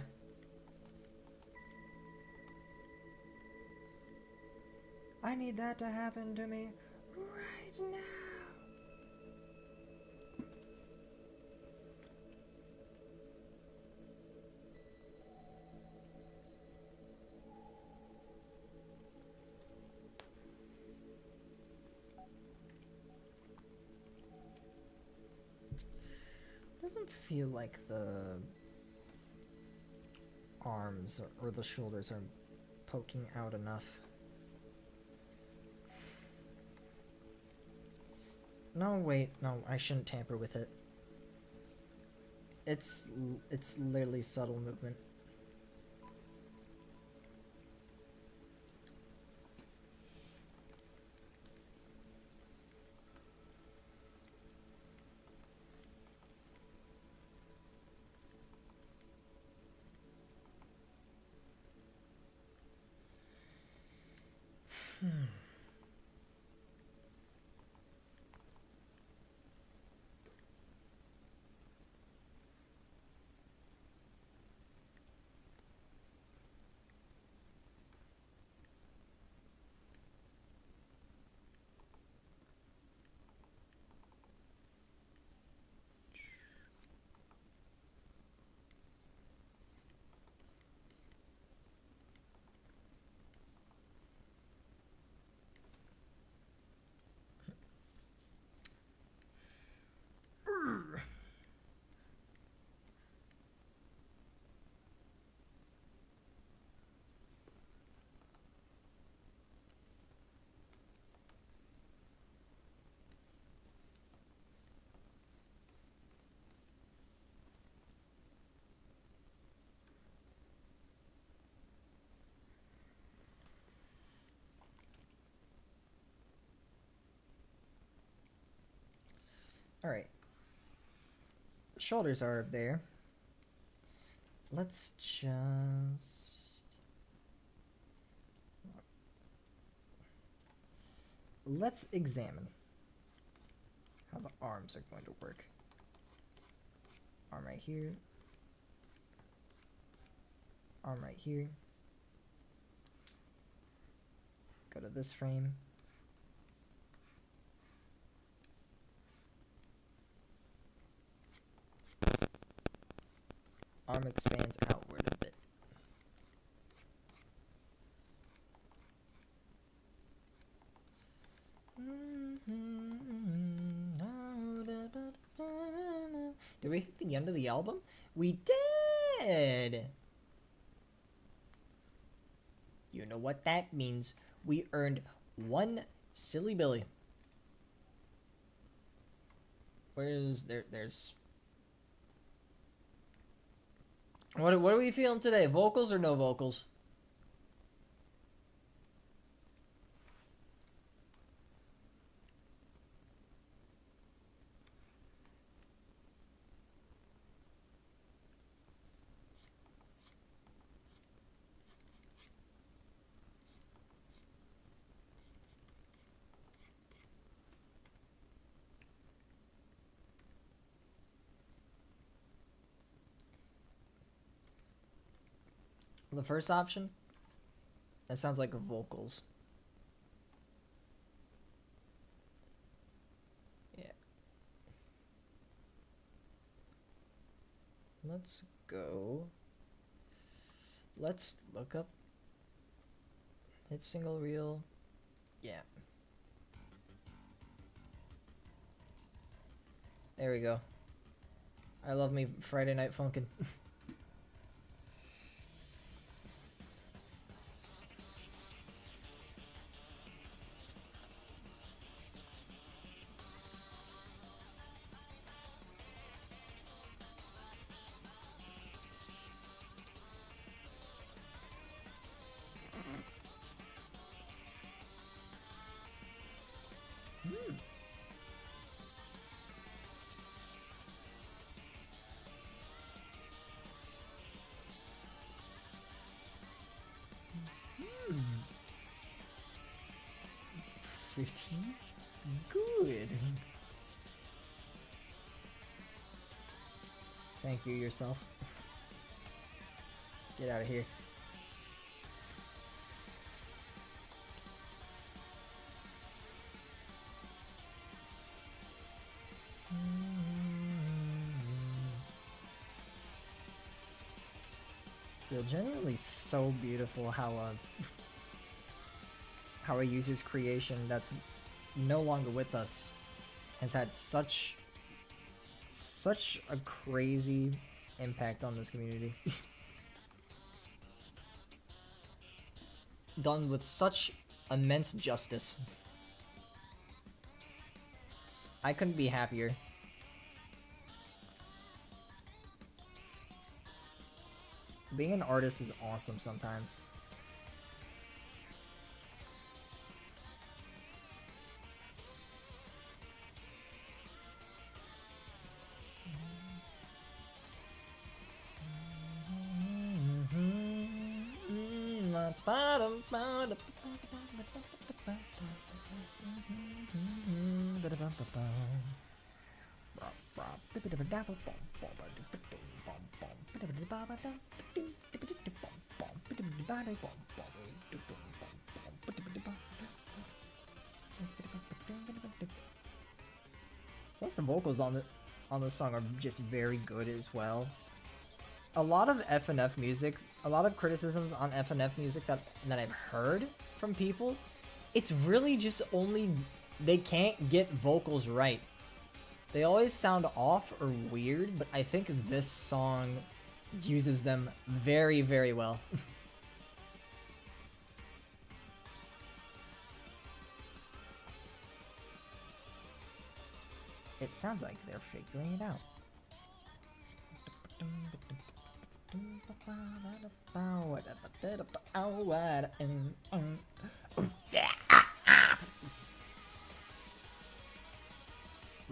I need that to happen to me right now. Doesn't feel like the arms or the shoulders are poking out enough. No, wait, no, I shouldn't tamper with it. It's literally subtle movement. Alright. Shoulders are there. Let's just... Let's examine how the arms are going to work. Arm right here. Arm right here. Go to this frame. Arm expands outward a bit. Did we hit the end of the album? We did! You know what that means. We earned 1 silly billy. Where's there's what are we feeling today? Vocals or no vocals? The first option? That sounds like vocals. Yeah. Let's go. Let's look up. Hit single reel. Yeah. There we go. I love me Friday Night Funkin'. Pretty good. Thank you yourself. Get out of here. Feel genuinely so beautiful how a user's creation that's no longer with us has had such a crazy impact on this community. Done with such immense justice. I couldn't be happier. Being an artist is awesome sometimes. Plus the vocals on this song are just very good as well. A lot of FNF music, a lot of criticisms on FNF music that I've heard from people, it's really just only they can't get vocals right. They always sound off or weird, but I think this song uses them very, very well. It sounds like they're figuring it out.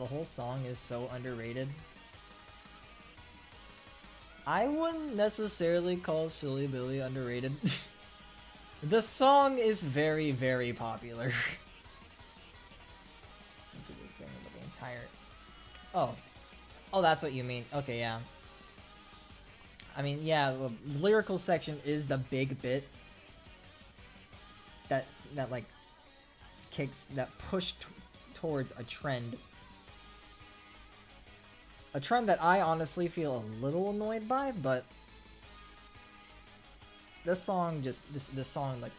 the whole song is so underrated. I wouldn't necessarily call Silly Billy underrated. The song is very, very popular. Into this thing with the entire... Oh, that's what you mean. Okay, yeah. I mean, yeah, the lyrical section is the big bit that like push towards a trend. A trend that I honestly feel a little annoyed by, but this song this song like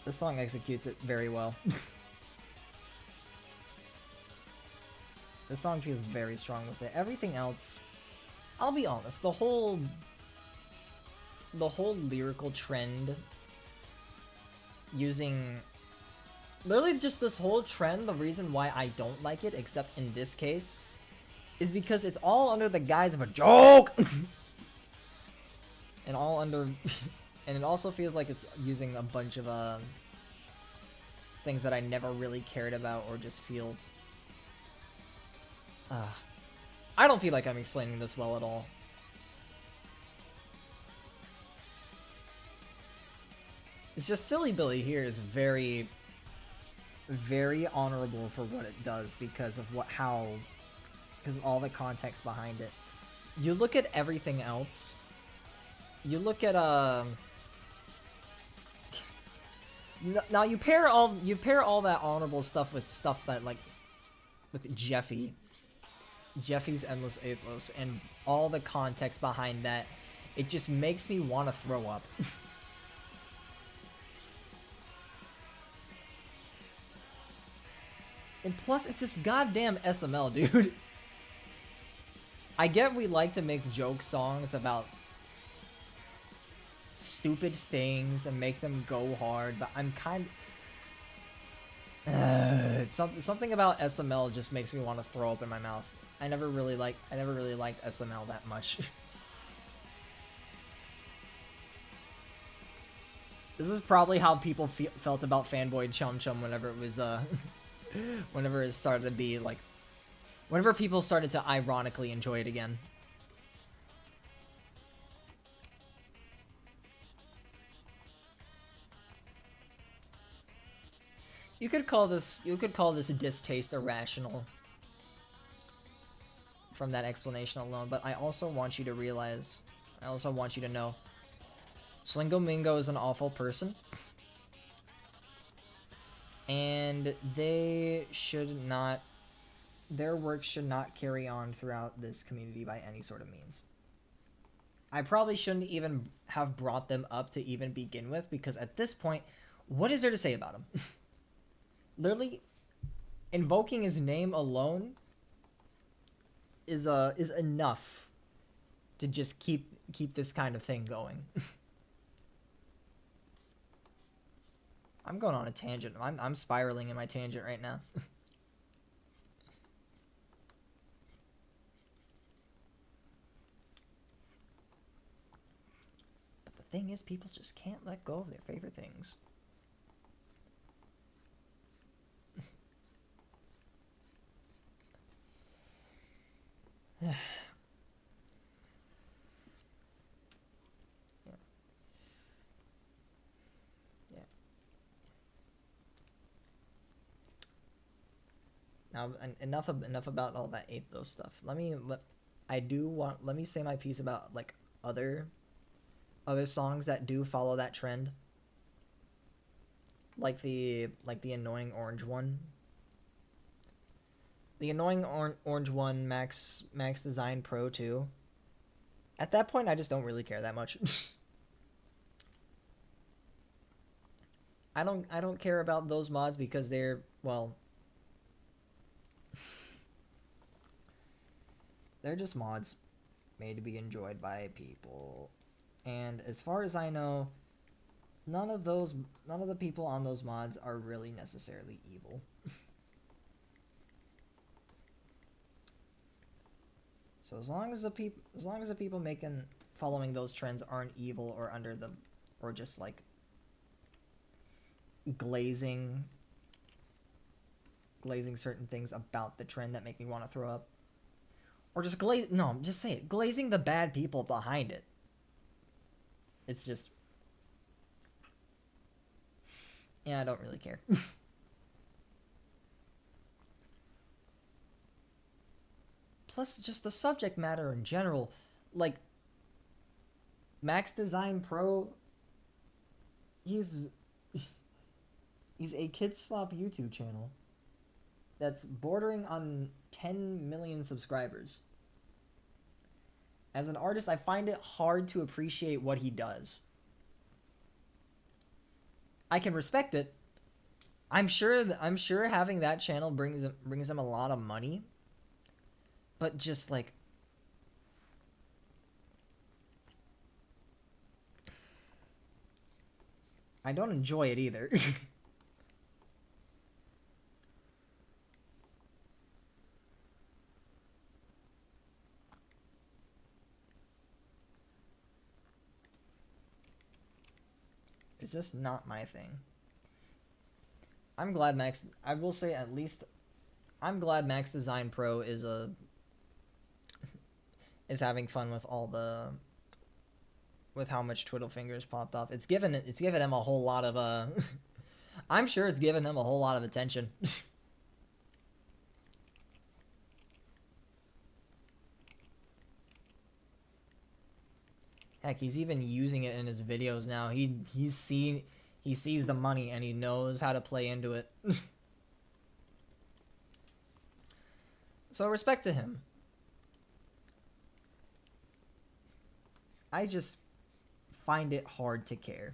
this song executes it very well. This song feels very strong with it. Everything else, I'll be honest, the whole lyrical trend using literally just this whole trend, the reason why I don't like it, except in this case, is because it's all under the guise of a joke. And all under and it also feels like it's using a bunch of things that I never really cared about or just feel I don't feel like I'm explaining this well at all. It's just Silly Billy here is very, very honorable for what it does because of because of all the context behind it. You look at everything else. You look at now you pair all that honorable stuff with stuff that like with Jeffy's Endless Athos, and all the context behind that, it just makes me want to throw up. And plus, it's just goddamn SML, dude. I get we like to make joke songs about stupid things and make them go hard, but I'm kind of... something about SML just makes me want to throw up in my mouth. I never really liked SML that much. This is probably how people felt about Fanboy Chum Chum whenever it was whenever it started to be like whenever people started to ironically enjoy it again. You could call this distaste irrational from that explanation alone, but I also want you to realize, I also want you to know, Slingo Mingo is an awful person, and their work should not carry on throughout this community by any sort of means. I probably shouldn't even have brought them up to even begin with, because at this point, what is there to say about them? Literally, invoking his name alone is enough to just keep this kind of thing going. I'm going on a tangent. I'm spiraling in my tangent right now. But the thing is, people just can't let go of their favorite things. Yeah. Now, enough about all that Athos stuff. Let me say my piece about like other songs that do follow that trend. Like the annoying orange one. The annoying orange one, Max Design Pro 2. At that point, I just don't really care that much. I don't care about those mods because they're, well, they're just mods made to be enjoyed by people. And as far as I know, none of the people on those mods are really necessarily evil. So as long as the people following those trends aren't evil or just like glazing certain things about the trend that make me want to throw up. Or just just say it. Glazing the bad people behind it. It's just... Yeah, I don't really care. Plus, just the subject matter in general. Like, Max Design Pro... He's a Kid Slop YouTube channel that's bordering on 10 million subscribers. As an artist, I find it hard to appreciate what he does. I can respect it. I'm sure having that channel brings him a lot of money. But just like, I don't enjoy it either. It's just not my thing. I'm glad Max... I will say at least... I'm glad Max Design Pro is having fun with all the... with how much Twiddle Fingers popped off. It's given him a whole lot of... I'm sure it's given him a whole lot of attention. Heck, he's even using it in his videos now. He sees the money and he knows how to play into it. So respect to him. I just find it hard to care.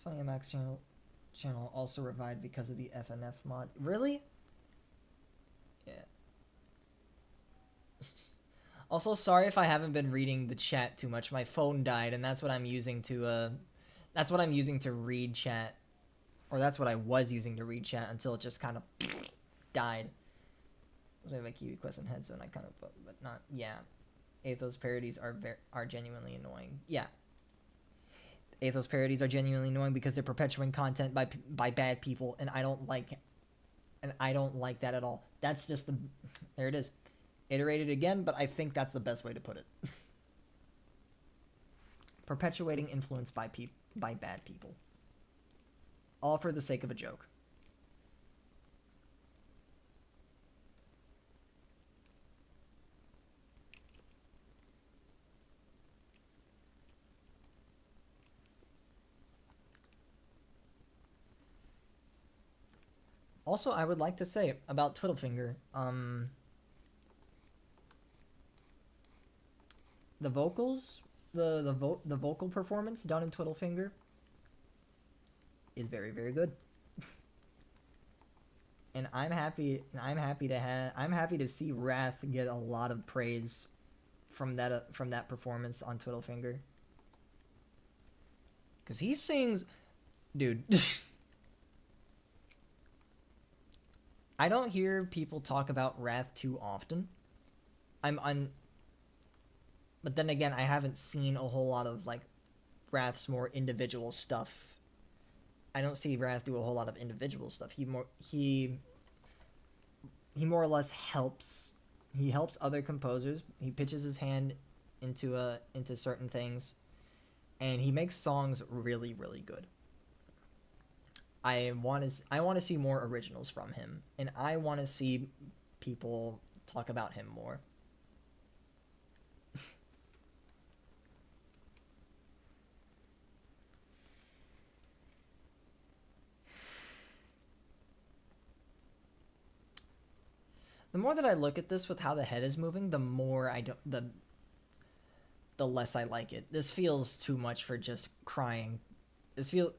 Sony Max channel also revived because of the FNF mod. Really? Yeah. Also, sorry if I haven't been reading the chat too much. My phone died, and that's what I'm using to read chat, or that's what I was using to read chat until it just kind of died. Maybe my Kiwi Quest and Headzone, I kind of, but not. Yeah, Athos parodies are genuinely annoying. Yeah. Athos parodies are genuinely annoying because they're perpetuating content by bad people, and I don't like that at all. That's just there it is. Iterated again, but I think that's the best way to put it. Perpetuating influence by bad people. All for the sake of a joke. Also, I would like to say about Twiddlefinger, the vocals, the vocal performance done in Twiddlefinger is very, very good. And I'm happy to see Wrath get a lot of praise from that performance on Twiddlefinger. Cause he sings, dude. I don't hear people talk about Wrath too often. But then again, I haven't seen a whole lot of like Wrath's more individual stuff. I don't see Wrath do a whole lot of individual stuff. He more or less helps. He helps other composers. He pitches his hand into certain things, and he makes songs really, really good. I want to see more originals from him, and I want to see people talk about him more. The more that I look at this with how the head is moving, the more the less I like it. This feels too much for just crying. This feels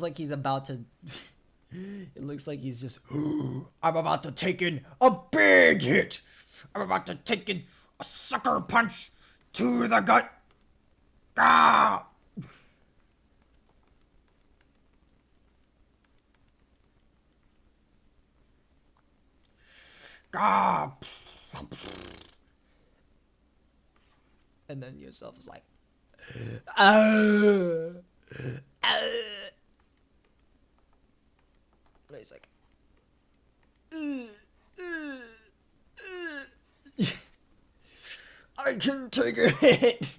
like he's about to... It looks like he's just... I'm about to take in a big hit. I'm about to take in a sucker punch to the gut. Ah! ah, and then yourself is like, ah, ah. And he's like, I can take a hit.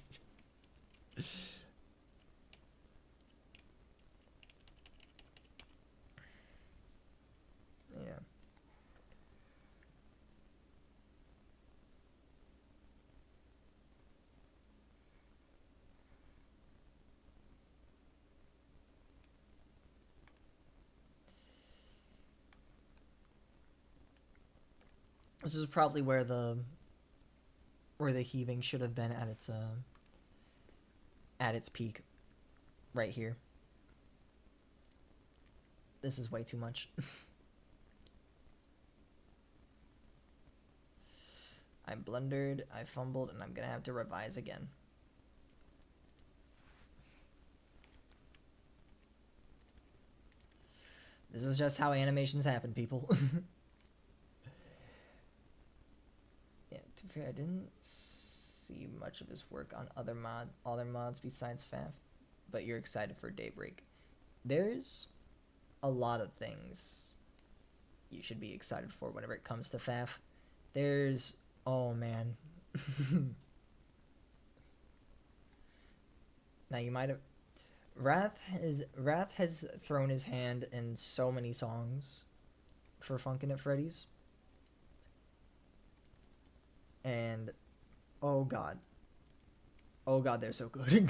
Yeah. This is probably where the heaving should have been at its peak, right here. This is way too much. I blundered, I fumbled, and I'm gonna have to revise again. This is just how animations happen, people. Yeah, to be fair, I didn't see much of his work on other mods besides FAF, but you're excited for Daybreak. There's a lot of things you should be excited for whenever it comes to FAF. There's, oh man. Now you might have, Wrath has thrown his hand in so many songs for Funkin' at Freddy's. And oh god, they're so good.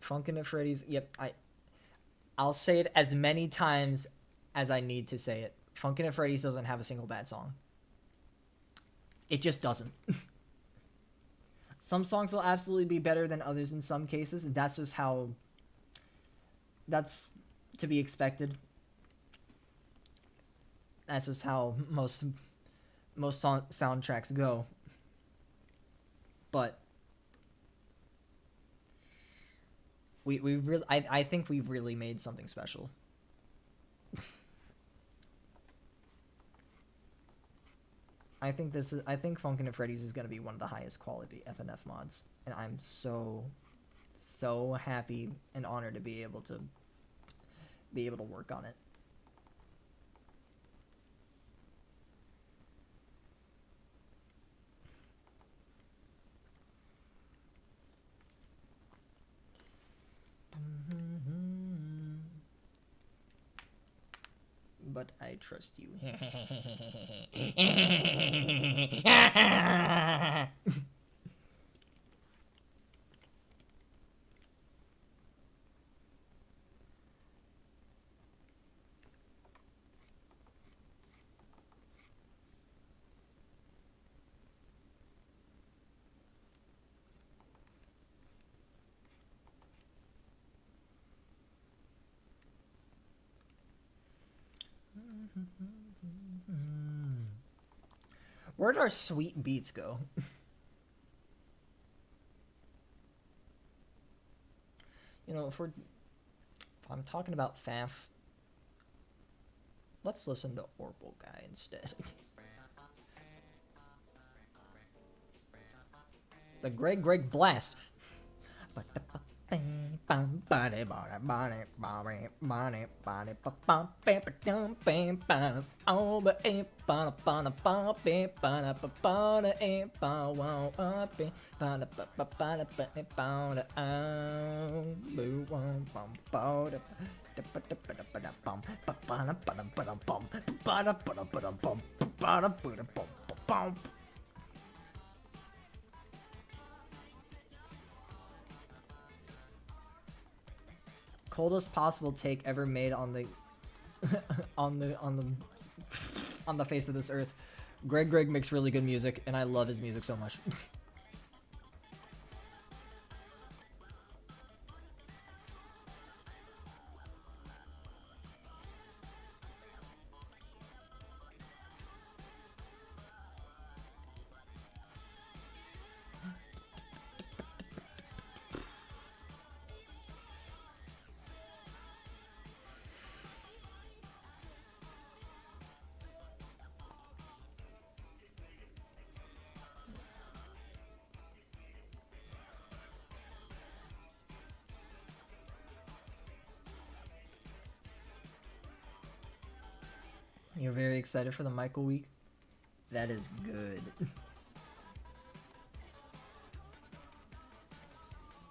Funkin' at Freddy's, yep, I'll say it as many times as I need to say it. Funkin' at Freddy's doesn't have a single bad song. It just doesn't. Some songs will absolutely be better than others in some cases. That's just how... That's to be expected. That's just how most soundtracks go. But... We really... I think we've really made something special. I think Funkin' at Freddy's is gonna be one of the highest quality FNF mods, and I'm so happy and honored to be able to work on it. But I trust you. Where'd our sweet beats go? You know, if I'm talking about FAF, let's listen to Orbital Guy instead. The Greg Blast. Coldest possible take ever made on the on the face of this earth. Greg makes really good music, and I love his music so much. You're very excited for the Michael week? That is good.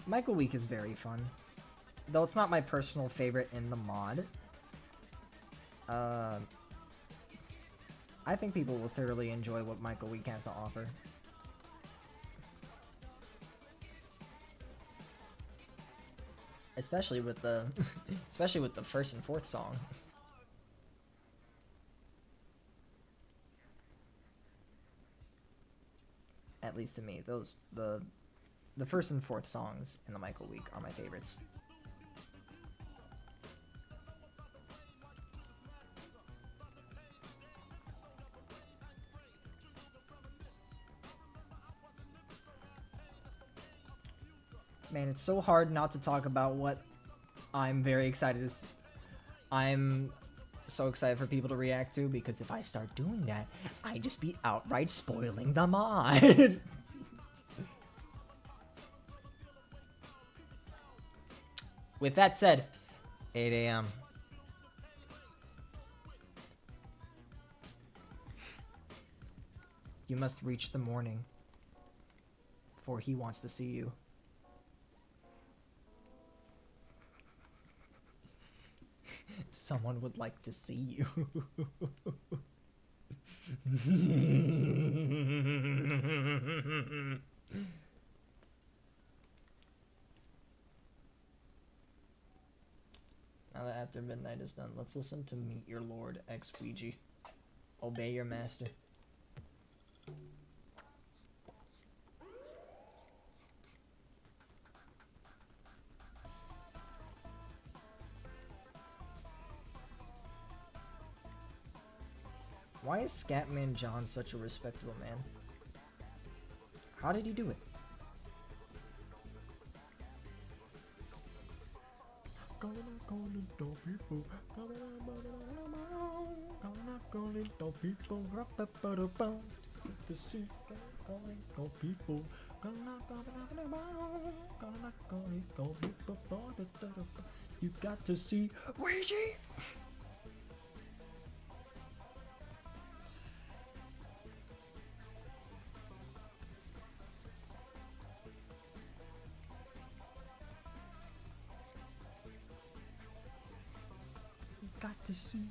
Michael week is very fun. Though it's not my personal favorite in the mod. I think people will thoroughly enjoy what Michael week has to offer. Especially with the especially with the first and fourth song. At least to me, the first and fourth songs in the Michael week are my favorites. Man, it's so hard not to talk about what I'm very excited to I'm so excited for people to react to, because if I start doing that, I just be outright spoiling the mod. With that said, 8 a.m. You must reach the morning, for he wants to see you. Someone would like to see you. Now that After Midnight is done, let's listen to Meet Your Lord, X Ouija. Obey your master. Why is Scatman John such a respectable man? How did he do it? You got to see Ouija. Got to see.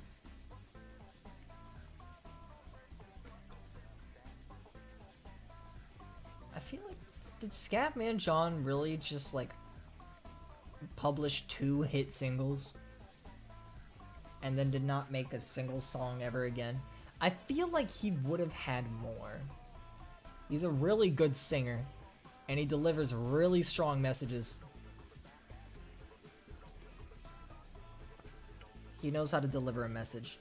I feel like, did Scatman John really just like publish 2 hit singles and then did not make a single song ever again? I feel like he would have had more. He's a really good singer and he delivers really strong messages. He knows how to deliver a message.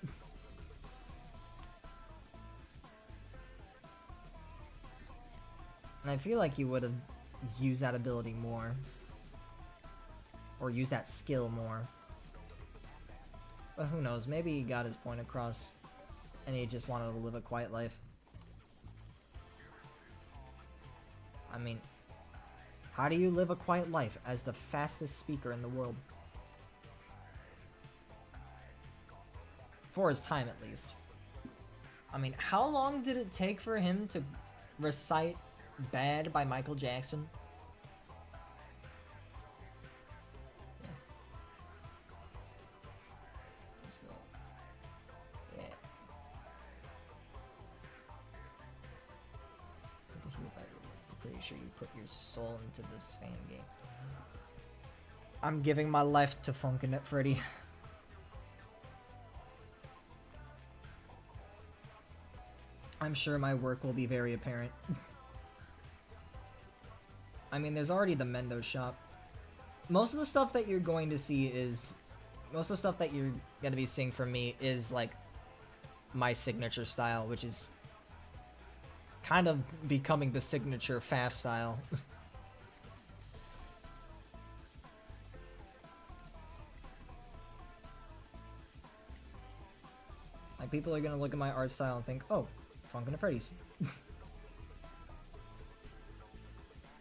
And I feel like he would have used that ability more. Or used that skill more. But who knows, maybe he got his point across and he just wanted to live a quiet life. I mean, how do you live a quiet life as the fastest speaker in the world? For his time, at least. I mean, how long did it take for him to recite Bad by Michael Jackson? Yeah. Let's go. Yeah. I'm pretty sure you put your soul into this fan game. I'm giving my life to Funkin' It Freddy. I'm sure my work will be very apparent. I mean, there's already the Mendo shop. Most of the stuff that you're going to see is... Most of the stuff that you're going to be seeing from me is, like, my signature style, which is kind of becoming the signature Faf style. Like, people are going to look at my art style and think, oh, Funkin' It Freddy's.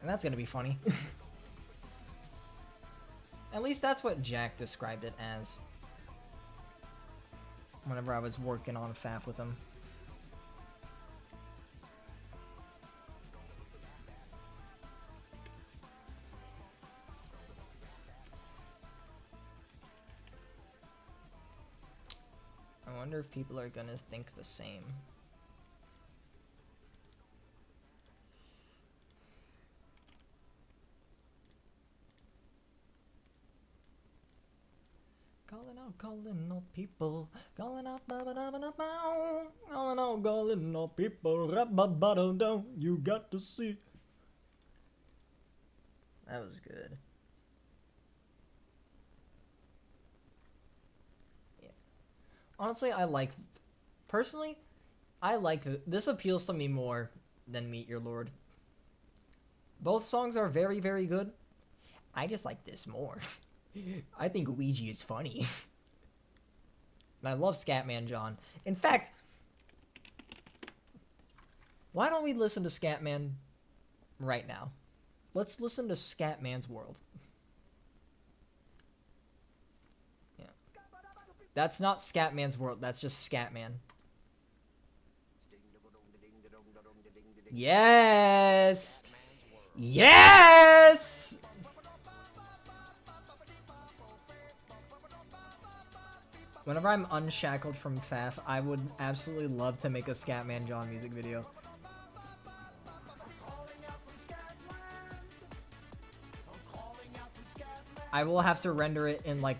And that's gonna be funny. At least that's what Jack described it as. whenever I was working on FAF with him. I wonder if people are gonna think the same. Calling all people, calling out, calling all people, you got to see. That was good. Yeah. Honestly, personally, this appeals to me more than Meet Your Lord. Both songs are very, very good. I just like this more. I think Ouija is funny. And I love Scatman John. In fact, why don't we listen to Scatman right now? Let's listen to Scatman's World. Yeah. That's not Scatman's World, that's just Scatman. Yes! Yes! Whenever I'm unshackled from FAF, I would absolutely love to make a Scatman John music video. I will have to render it in like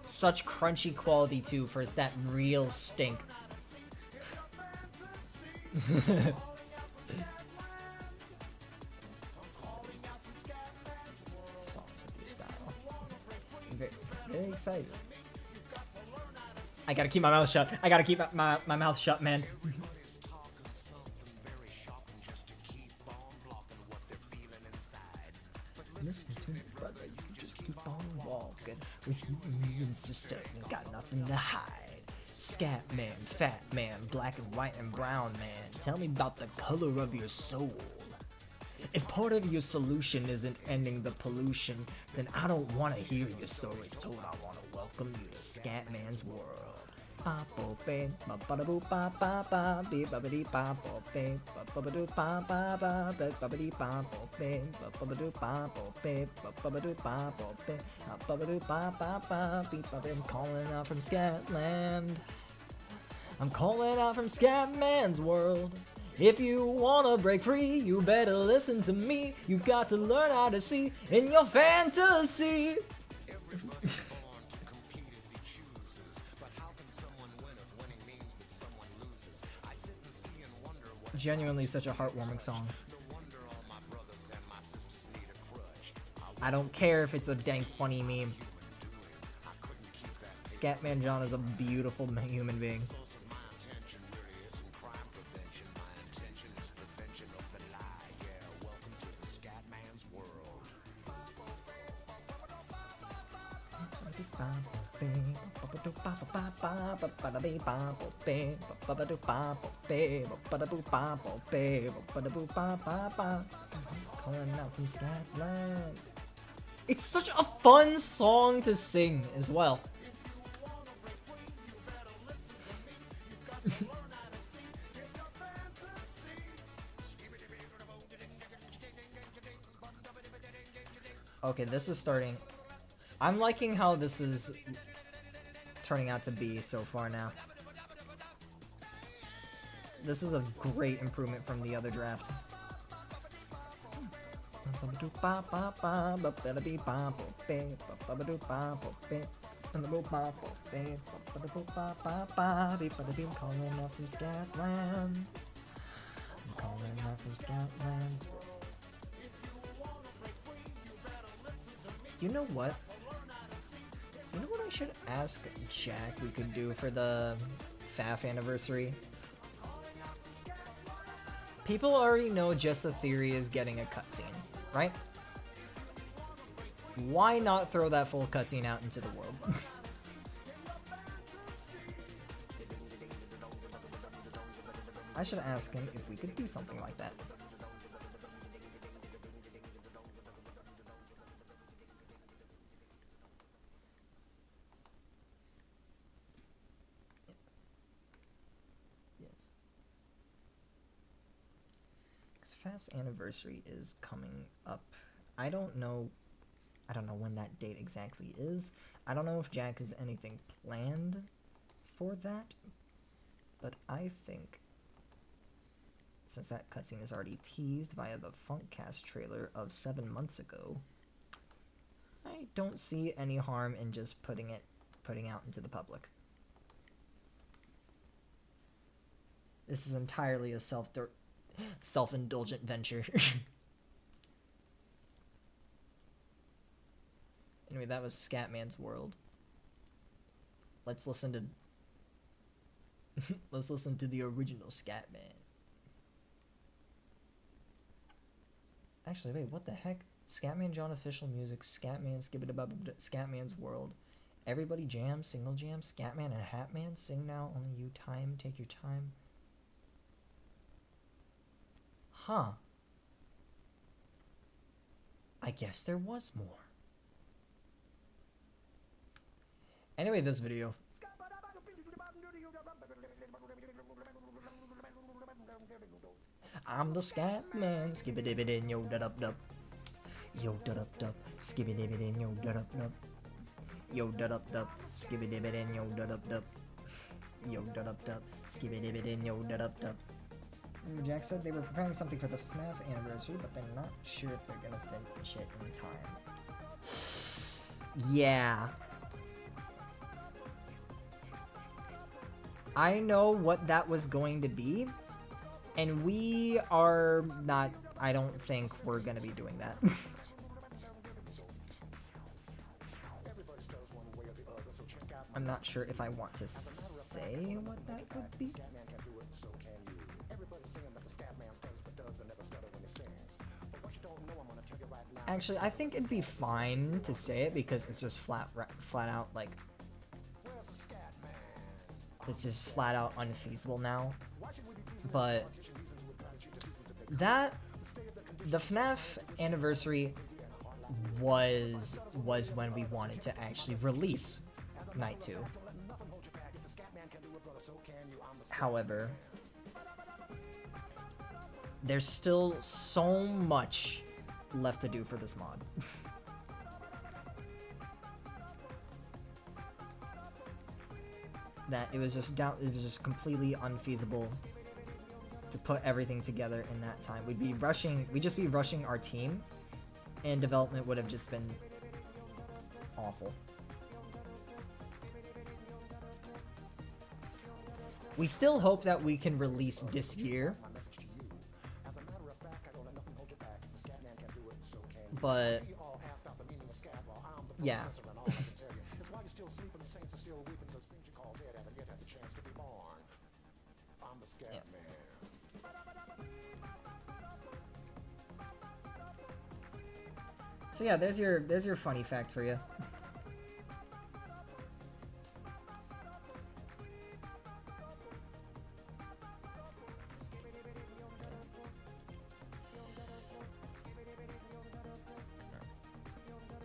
such crunchy quality too for it's that real stink. Very excited. I gotta keep my mouth shut. I gotta keep my mouth shut, man. Listen to me, brother. You can just keep on walking. With you and me and sister, you got nothing to hide. Scat man, fat man, black and white and brown man. Tell me about the color of your soul. If part of your solution isn't ending the pollution, then I don't want to hear your stories told. I want to welcome you to Scatman's World. I'm calling out from Scatland. I'm calling out from Scatman's World. If you wanna break free, you better listen to me. You got to learn how to see in your fantasy. Genuinely such a heartwarming song. I don't care if it's a dank funny meme. Scatman John is a beautiful human being. Calling out from Scatland. It's such a fun song to sing as well. Okay, this is starting. I'm liking how this is turning out to be so far now. This is a great improvement from the other draft. Calling out from Scatland. I'm calling out from Scatland. You know what? You know what I should ask Jack we could do for the FAF anniversary? People already know Just a Theory is getting a cutscene, right? Why not throw that full cutscene out into the world? I should ask him if we could do something like that. FNAF's anniversary is coming up. I don't know when that date exactly is. I don't know if Jack has anything planned for that, but I think since that cutscene is already teased via the Funkcast trailer of 7 months ago, I don't see any harm in just putting out into the public. This is entirely a self-indulgent venture. Anyway, that was Scatman's World. Let's listen to the original Scatman. Actually, wait, what the heck? Scatman John official music, Scatman Scatman's World. Everybody jam, single jam, Scatman and Hatman, sing now, only you time, take your time. Huh. I guess there was more. Anyway, this video. I'm the Scatman, skibidi yo da dub dub. Yo da dub dub, skibidi yo da dub dub. Yo da dub dub, skibidi yo da dub dub. Yo da dub dub, skibidi yo da dub dub. Jack said they were preparing something for the FNAF anniversary, but they're not sure if they're gonna finish it in time. Yeah. I know what that was going to be, and we are not, I don't think we're gonna be doing that. I'm not sure if I want to say what that would be. Actually, I think it'd be fine to say it because it's just flat out like it's just flat out unfeasible now. But the FNAF anniversary was when we wanted to actually release Night 2. However, there's still so much left to do for this mod. That it was just completely unfeasible to put everything together in that time. We'd just be rushing our team, and development would have just been awful. We still hope that we can release this year, but yeah. So yeah, there's your funny fact for you.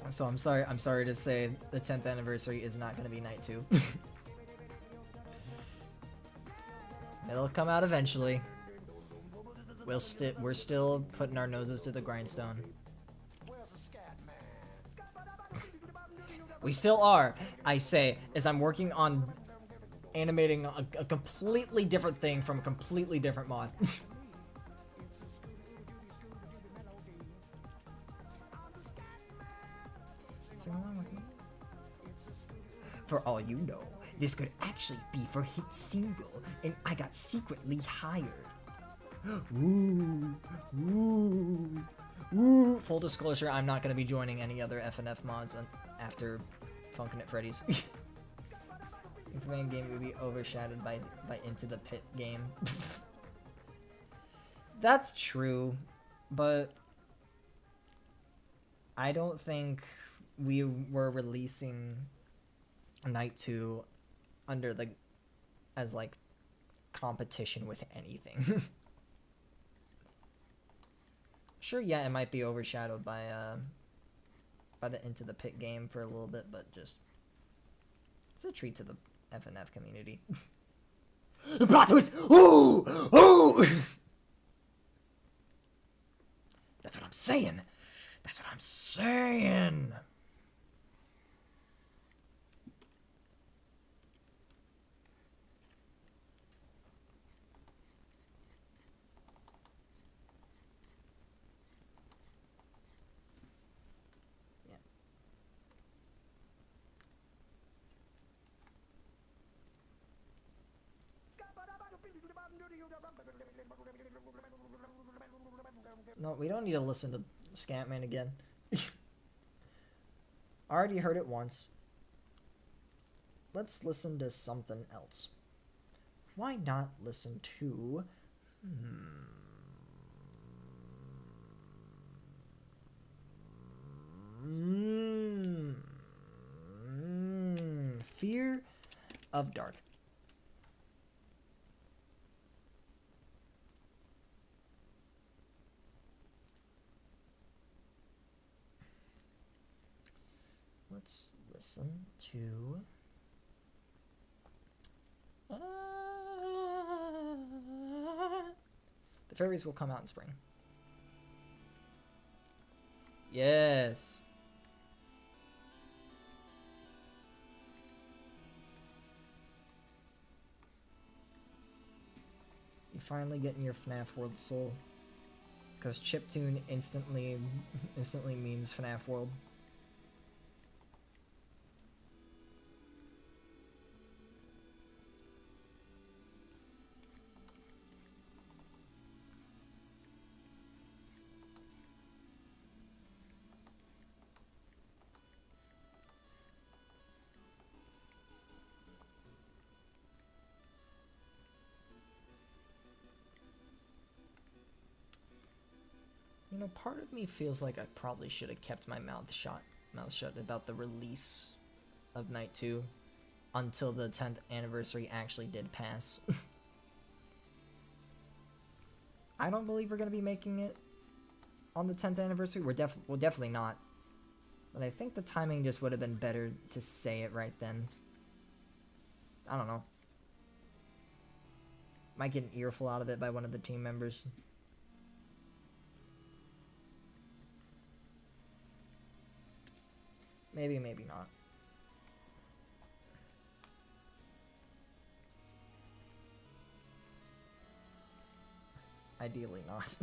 So I'm sorry to say the 10th anniversary is not going to be Night 2. It'll come out eventually. We're still putting our noses to the grindstone. We still are, I say, as I'm working on animating a completely different thing from a completely different mod. For all you know, this could actually be for hit single, and I got secretly hired. Ooh, ooh, ooh. Full disclosure, I'm not going to be joining any other FNF mods after Funkin' at Freddy's. The main game would be overshadowed by Into the Pit game. That's true, but I don't think we were releasing Night 2 under as like competition with anything. Sure, yeah, it might be overshadowed by the Into the Pit game for a little bit, but just it's a treat to the FNF community. Plot twist! Ooh! Ooh! saying. That's what I'm saying. No, we don't need to listen to Scatman again. I already heard it once. Let's listen to something else. Why not listen to... Fear of Dark. Let's listen to... The fairies will come out in spring. Yes. You finally getting your FNAF World Soul. Because chiptune instantly means FNAF World. You know, part of me feels like I probably should have kept my mouth shut about the release of Night 2 until the 10th anniversary actually did pass. I don't believe we're going to be making it on the 10th anniversary. We're definitely not. But I think the timing just would have been better to say it right then. I don't know. Might get an earful out of it by one of the team members. Maybe, maybe not. Ideally not.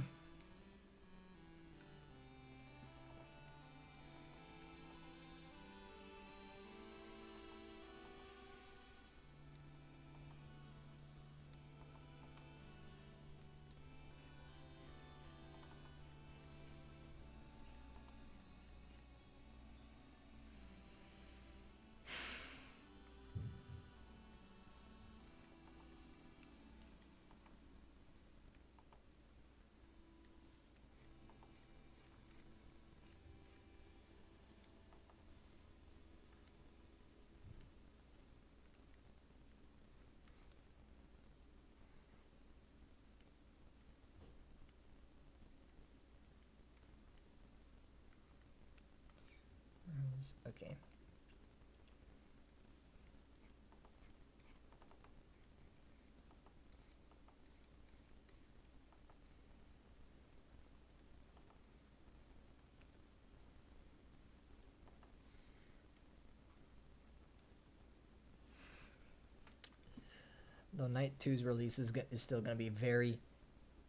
Okay. Though Night 2's release is still going to be very,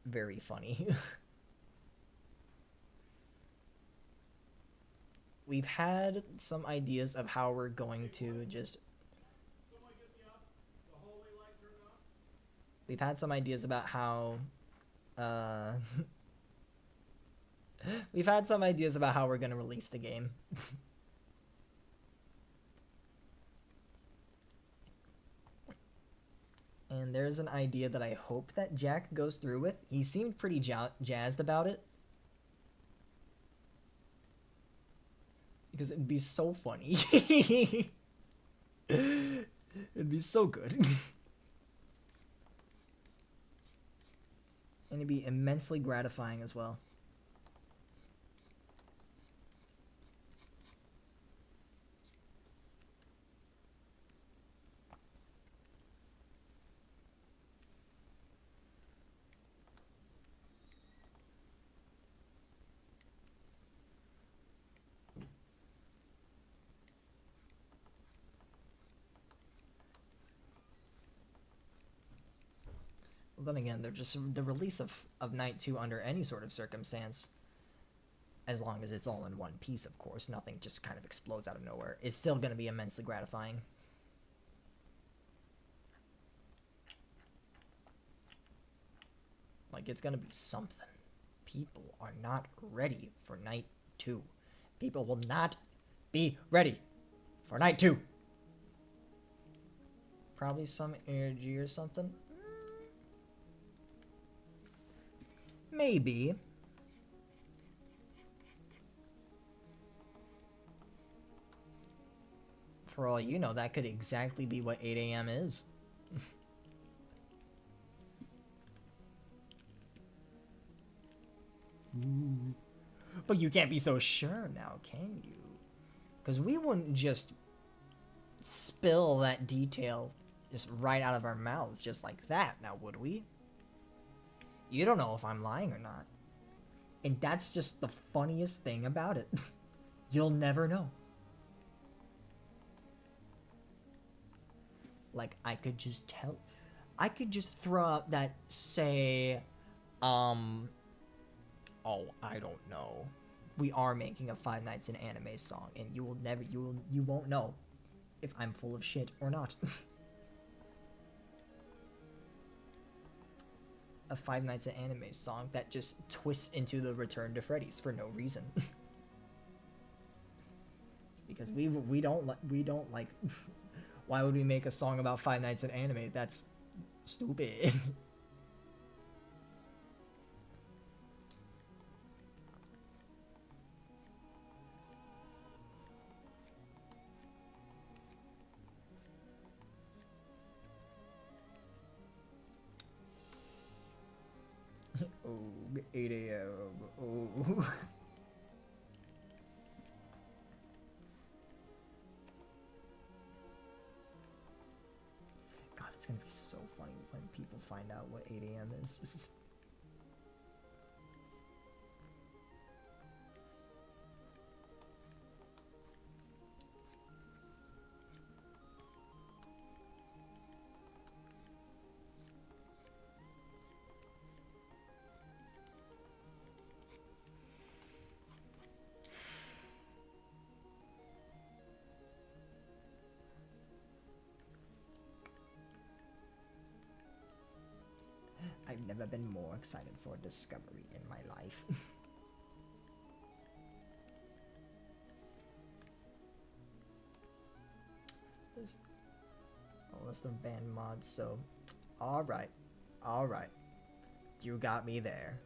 very funny. We've had some ideas of how we're going to just... We've had some ideas about how... We've had some ideas about how we're going to release the game. And there's an idea that I hope that Jack goes through with. He seemed pretty jazzed about it. Because it'd be so funny. It'd be so good. And it'd be immensely gratifying as well. Well, then again, they're just the release of Night 2 under any sort of circumstance, as long as it's all in one piece, of course, nothing just kind of explodes out of nowhere, it's still going to be immensely gratifying. Like, it's going to be something. People are not ready for Night 2. People will not be ready for Night 2. Probably some energy or something. Maybe. For all you know, that could exactly be what 8 a.m. is. Ooh. But you can't be so sure now, can you? Because we wouldn't just spill that detail just right out of our mouths just like that, now would we? You don't know if I'm lying or not. And that's just the funniest thing about it. You'll never know. Like, I could just tell. I could just throw out that, say, oh, I don't know. We are making a Five Nights in Anime song, and you won't know if I'm full of shit or not. A Five Nights at Anime song that just twists into the Return to Freddy's for no reason. Because we don't like why would we make a song about Five Nights at Anime? That's stupid. Oh, 8 a.m. Oh. God, it's gonna be so funny when people find out what 8 a.m. is. I've never been more excited for a discovery in my life. There's a list of band mods, so alright. You got me there.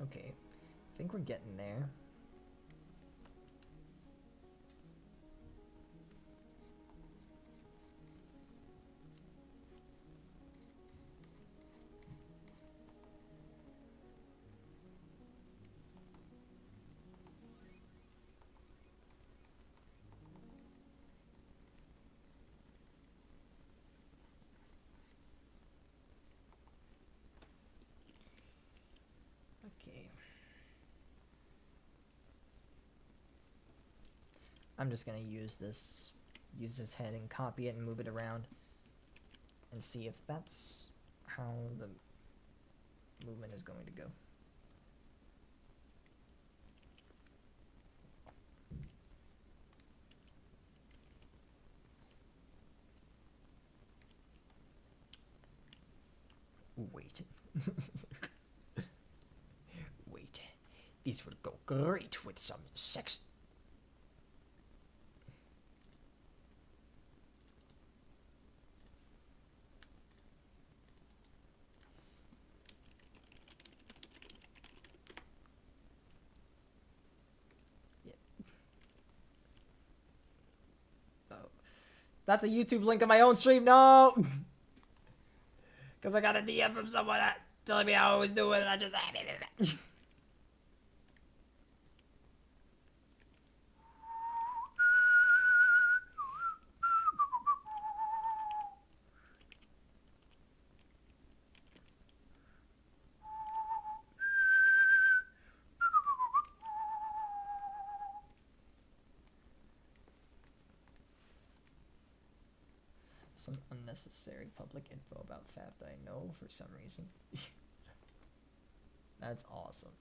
Okay, I think we're getting there. Okay. I'm just gonna use this head and copy it and move it around and see if that's how the movement is going to go. Wait. Wait. These would go great with some sex. That's a YouTube link on my own stream. No! Because I got a DM from someone telling me how I was doing, and I just... Some unnecessary public info about Fab that I know for some reason. That's awesome.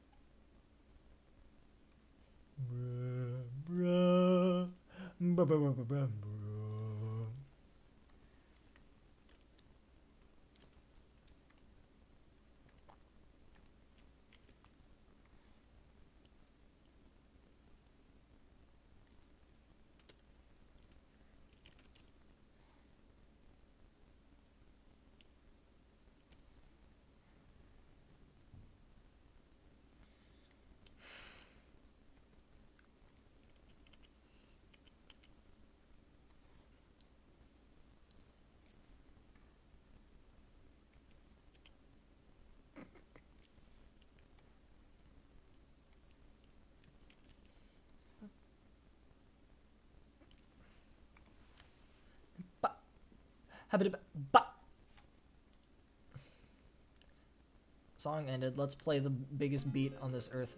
Song ended. Let's play the biggest beat on this earth.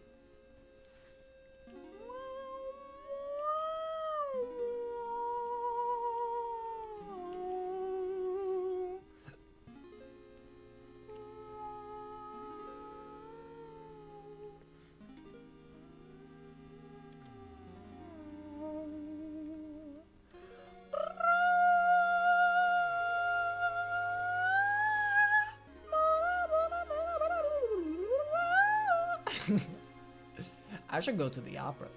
I should go to the opera.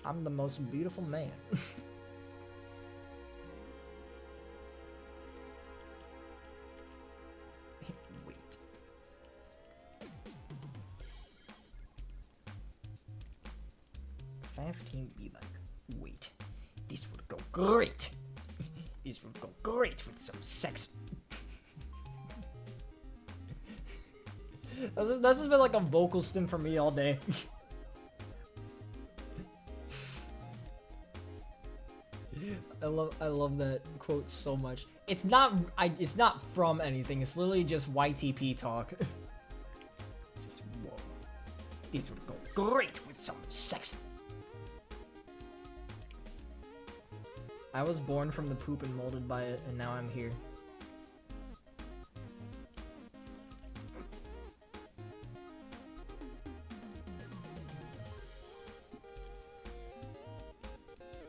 I'm the most beautiful man. Wait. Team be like, wait, this would go great. This would go great with some sex. That's just been like a vocal stim for me all day. I love that quote so much. It's not from anything. It's literally just YTP talk. It's just, whoa. This would go great with some sex. I was born from the poop and molded by it, and now I'm here.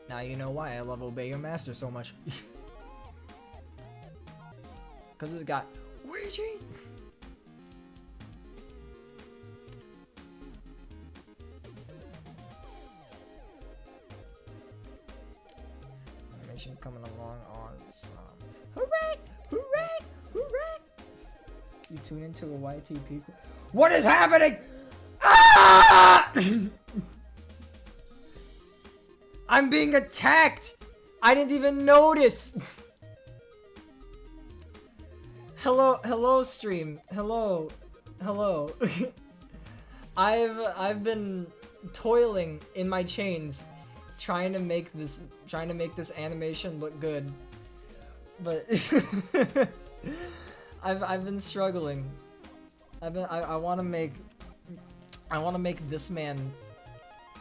Now you know why I love Obey Your Master so much. Because it's got Ouija. Animation coming along on some. Hooray! Hooray! Hooray! You tune into a YTP. What is happening? Ah! I'm being attacked! I didn't even notice! Hello stream. Hello. I've been toiling in my chains trying to make this animation look good. But I've been struggling. I want to make this man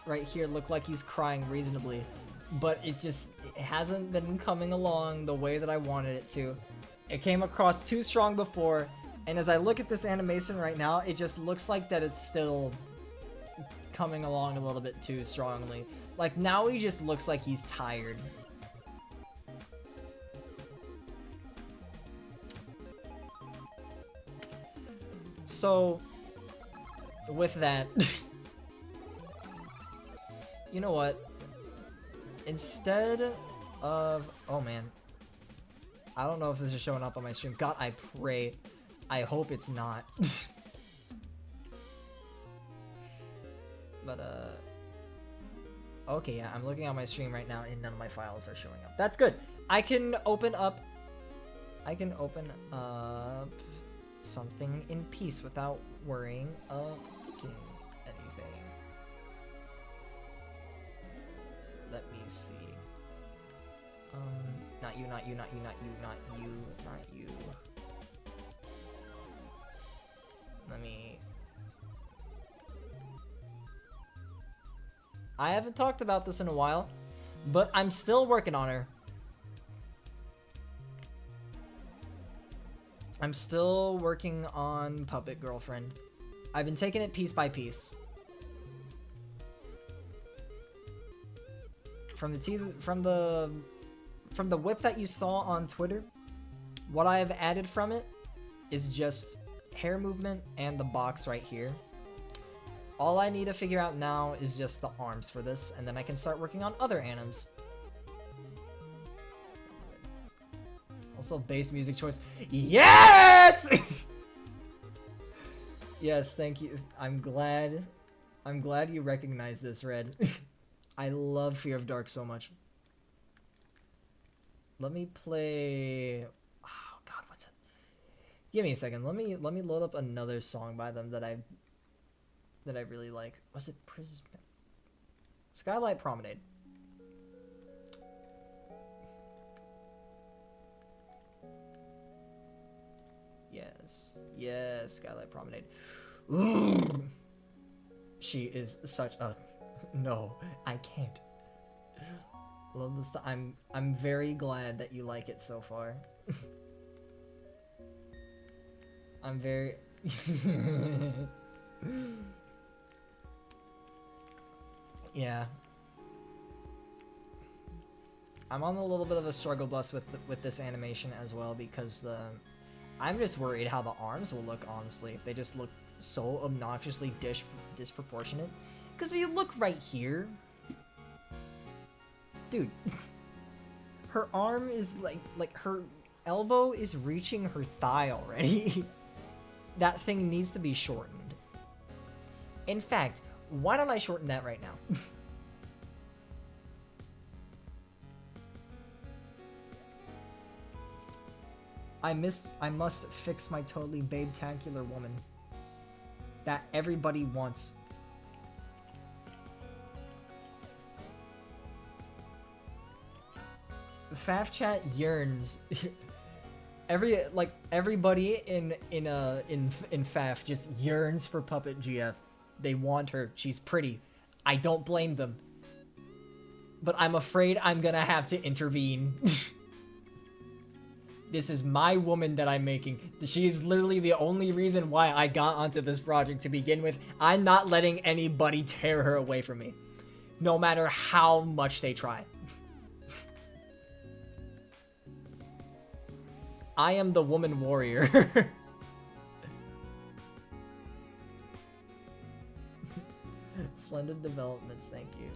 right here look like he's crying reasonably, but it hasn't been coming along the way that I wanted it to. It came across too strong before, and as I look at this animation right now, it just looks like that it's still coming along a little bit too strongly. Like now he just looks like he's tired. So with that, you know what? Instead of... Oh man. I don't know if this is showing up on my stream. God, I pray. I hope it's not. But, Okay, yeah, I'm looking at my stream right now and none of my files are showing up. That's good. I can open up something in peace without worrying of anything. Let me see. Not you, not you, not you, not you, not you, not you. Let me... I haven't talked about this in a while, but I'm still working on her. I'm still working on Puppet Girlfriend. I've been taking it piece by piece. From the whip that you saw on Twitter, what I have added from it is just hair movement and the box right here. All I need to figure out now is just the arms for this, and then I can start working on other anims. Also, bass music choice. Yes! Yes, thank you. I'm glad you recognize this, Red. I love Fear of Dark so much. Let me play... Oh god, what's it? Give me a second. Let me load up another song by them that I really like. Was it Prism? Skylight Promenade. Yes, Skylight Promenade. Ooh. She is such a... No, I can't. Love this. I'm very glad that you like it so far. I'm very... Yeah. I'm on a little bit of a struggle bus with this animation as well, because I'm just worried how the arms will look, honestly, if they just look so obnoxiously disproportionate. Because if you look right here, dude, her arm is like her elbow is reaching her thigh already. That thing needs to be shortened. In fact, why don't I shorten that right now? I must fix my totally babe-tacular woman that everybody wants. Faf chat yearns. Everybody in Faf just yearns for Puppet GF. They want her. She's pretty. I don't blame them. But I'm afraid I'm gonna have to intervene. This is my woman that I'm making. She is literally the only reason why I got onto this project to begin with. I'm not letting anybody tear her away from me. No matter how much they try. I am the woman warrior. Splendid developments, thank you.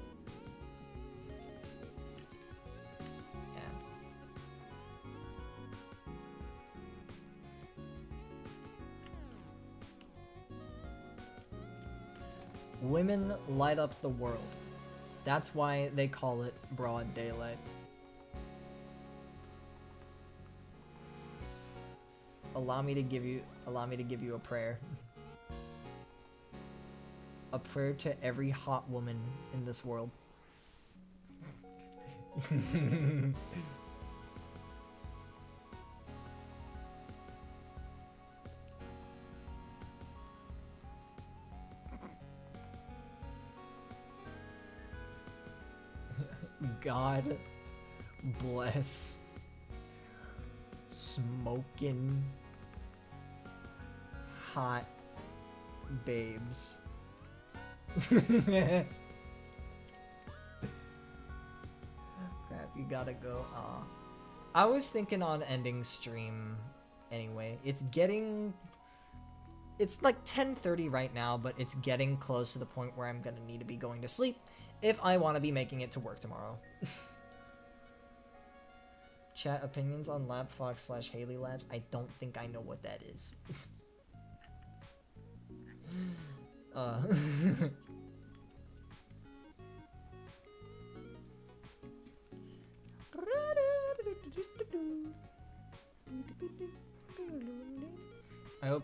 Women light up the world. That's why they call it broad daylight. Allow me to give you a prayer. A prayer to every hot woman in this world. God bless smoking hot babes. Crap, you gotta go. I was thinking on ending stream anyway. It's like 10:30 right now, but it's getting close to the point where I'm gonna need to be going to sleep if I want to be making it to work tomorrow. Chat opinions on LabFox / Haley Labs. I don't think I know what that is.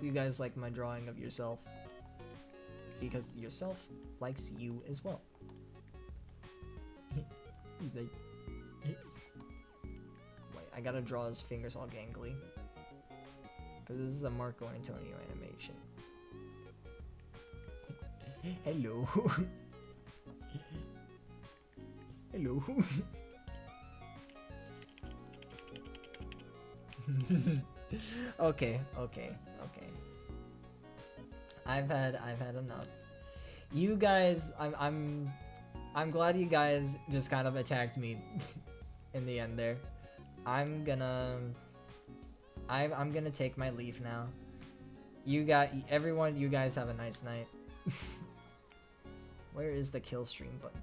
you guys like my drawing of yourself. Because yourself likes you as well. He's like... Wait, I gotta draw his fingers all gangly. Because this is a Marco Antonio animation. Hello. Hello. Okay. I've had enough. You guys, I'm glad you guys just kind of attacked me in the end there. I'm gonna take my leave now. You guys have a nice night. Where is the kill stream button?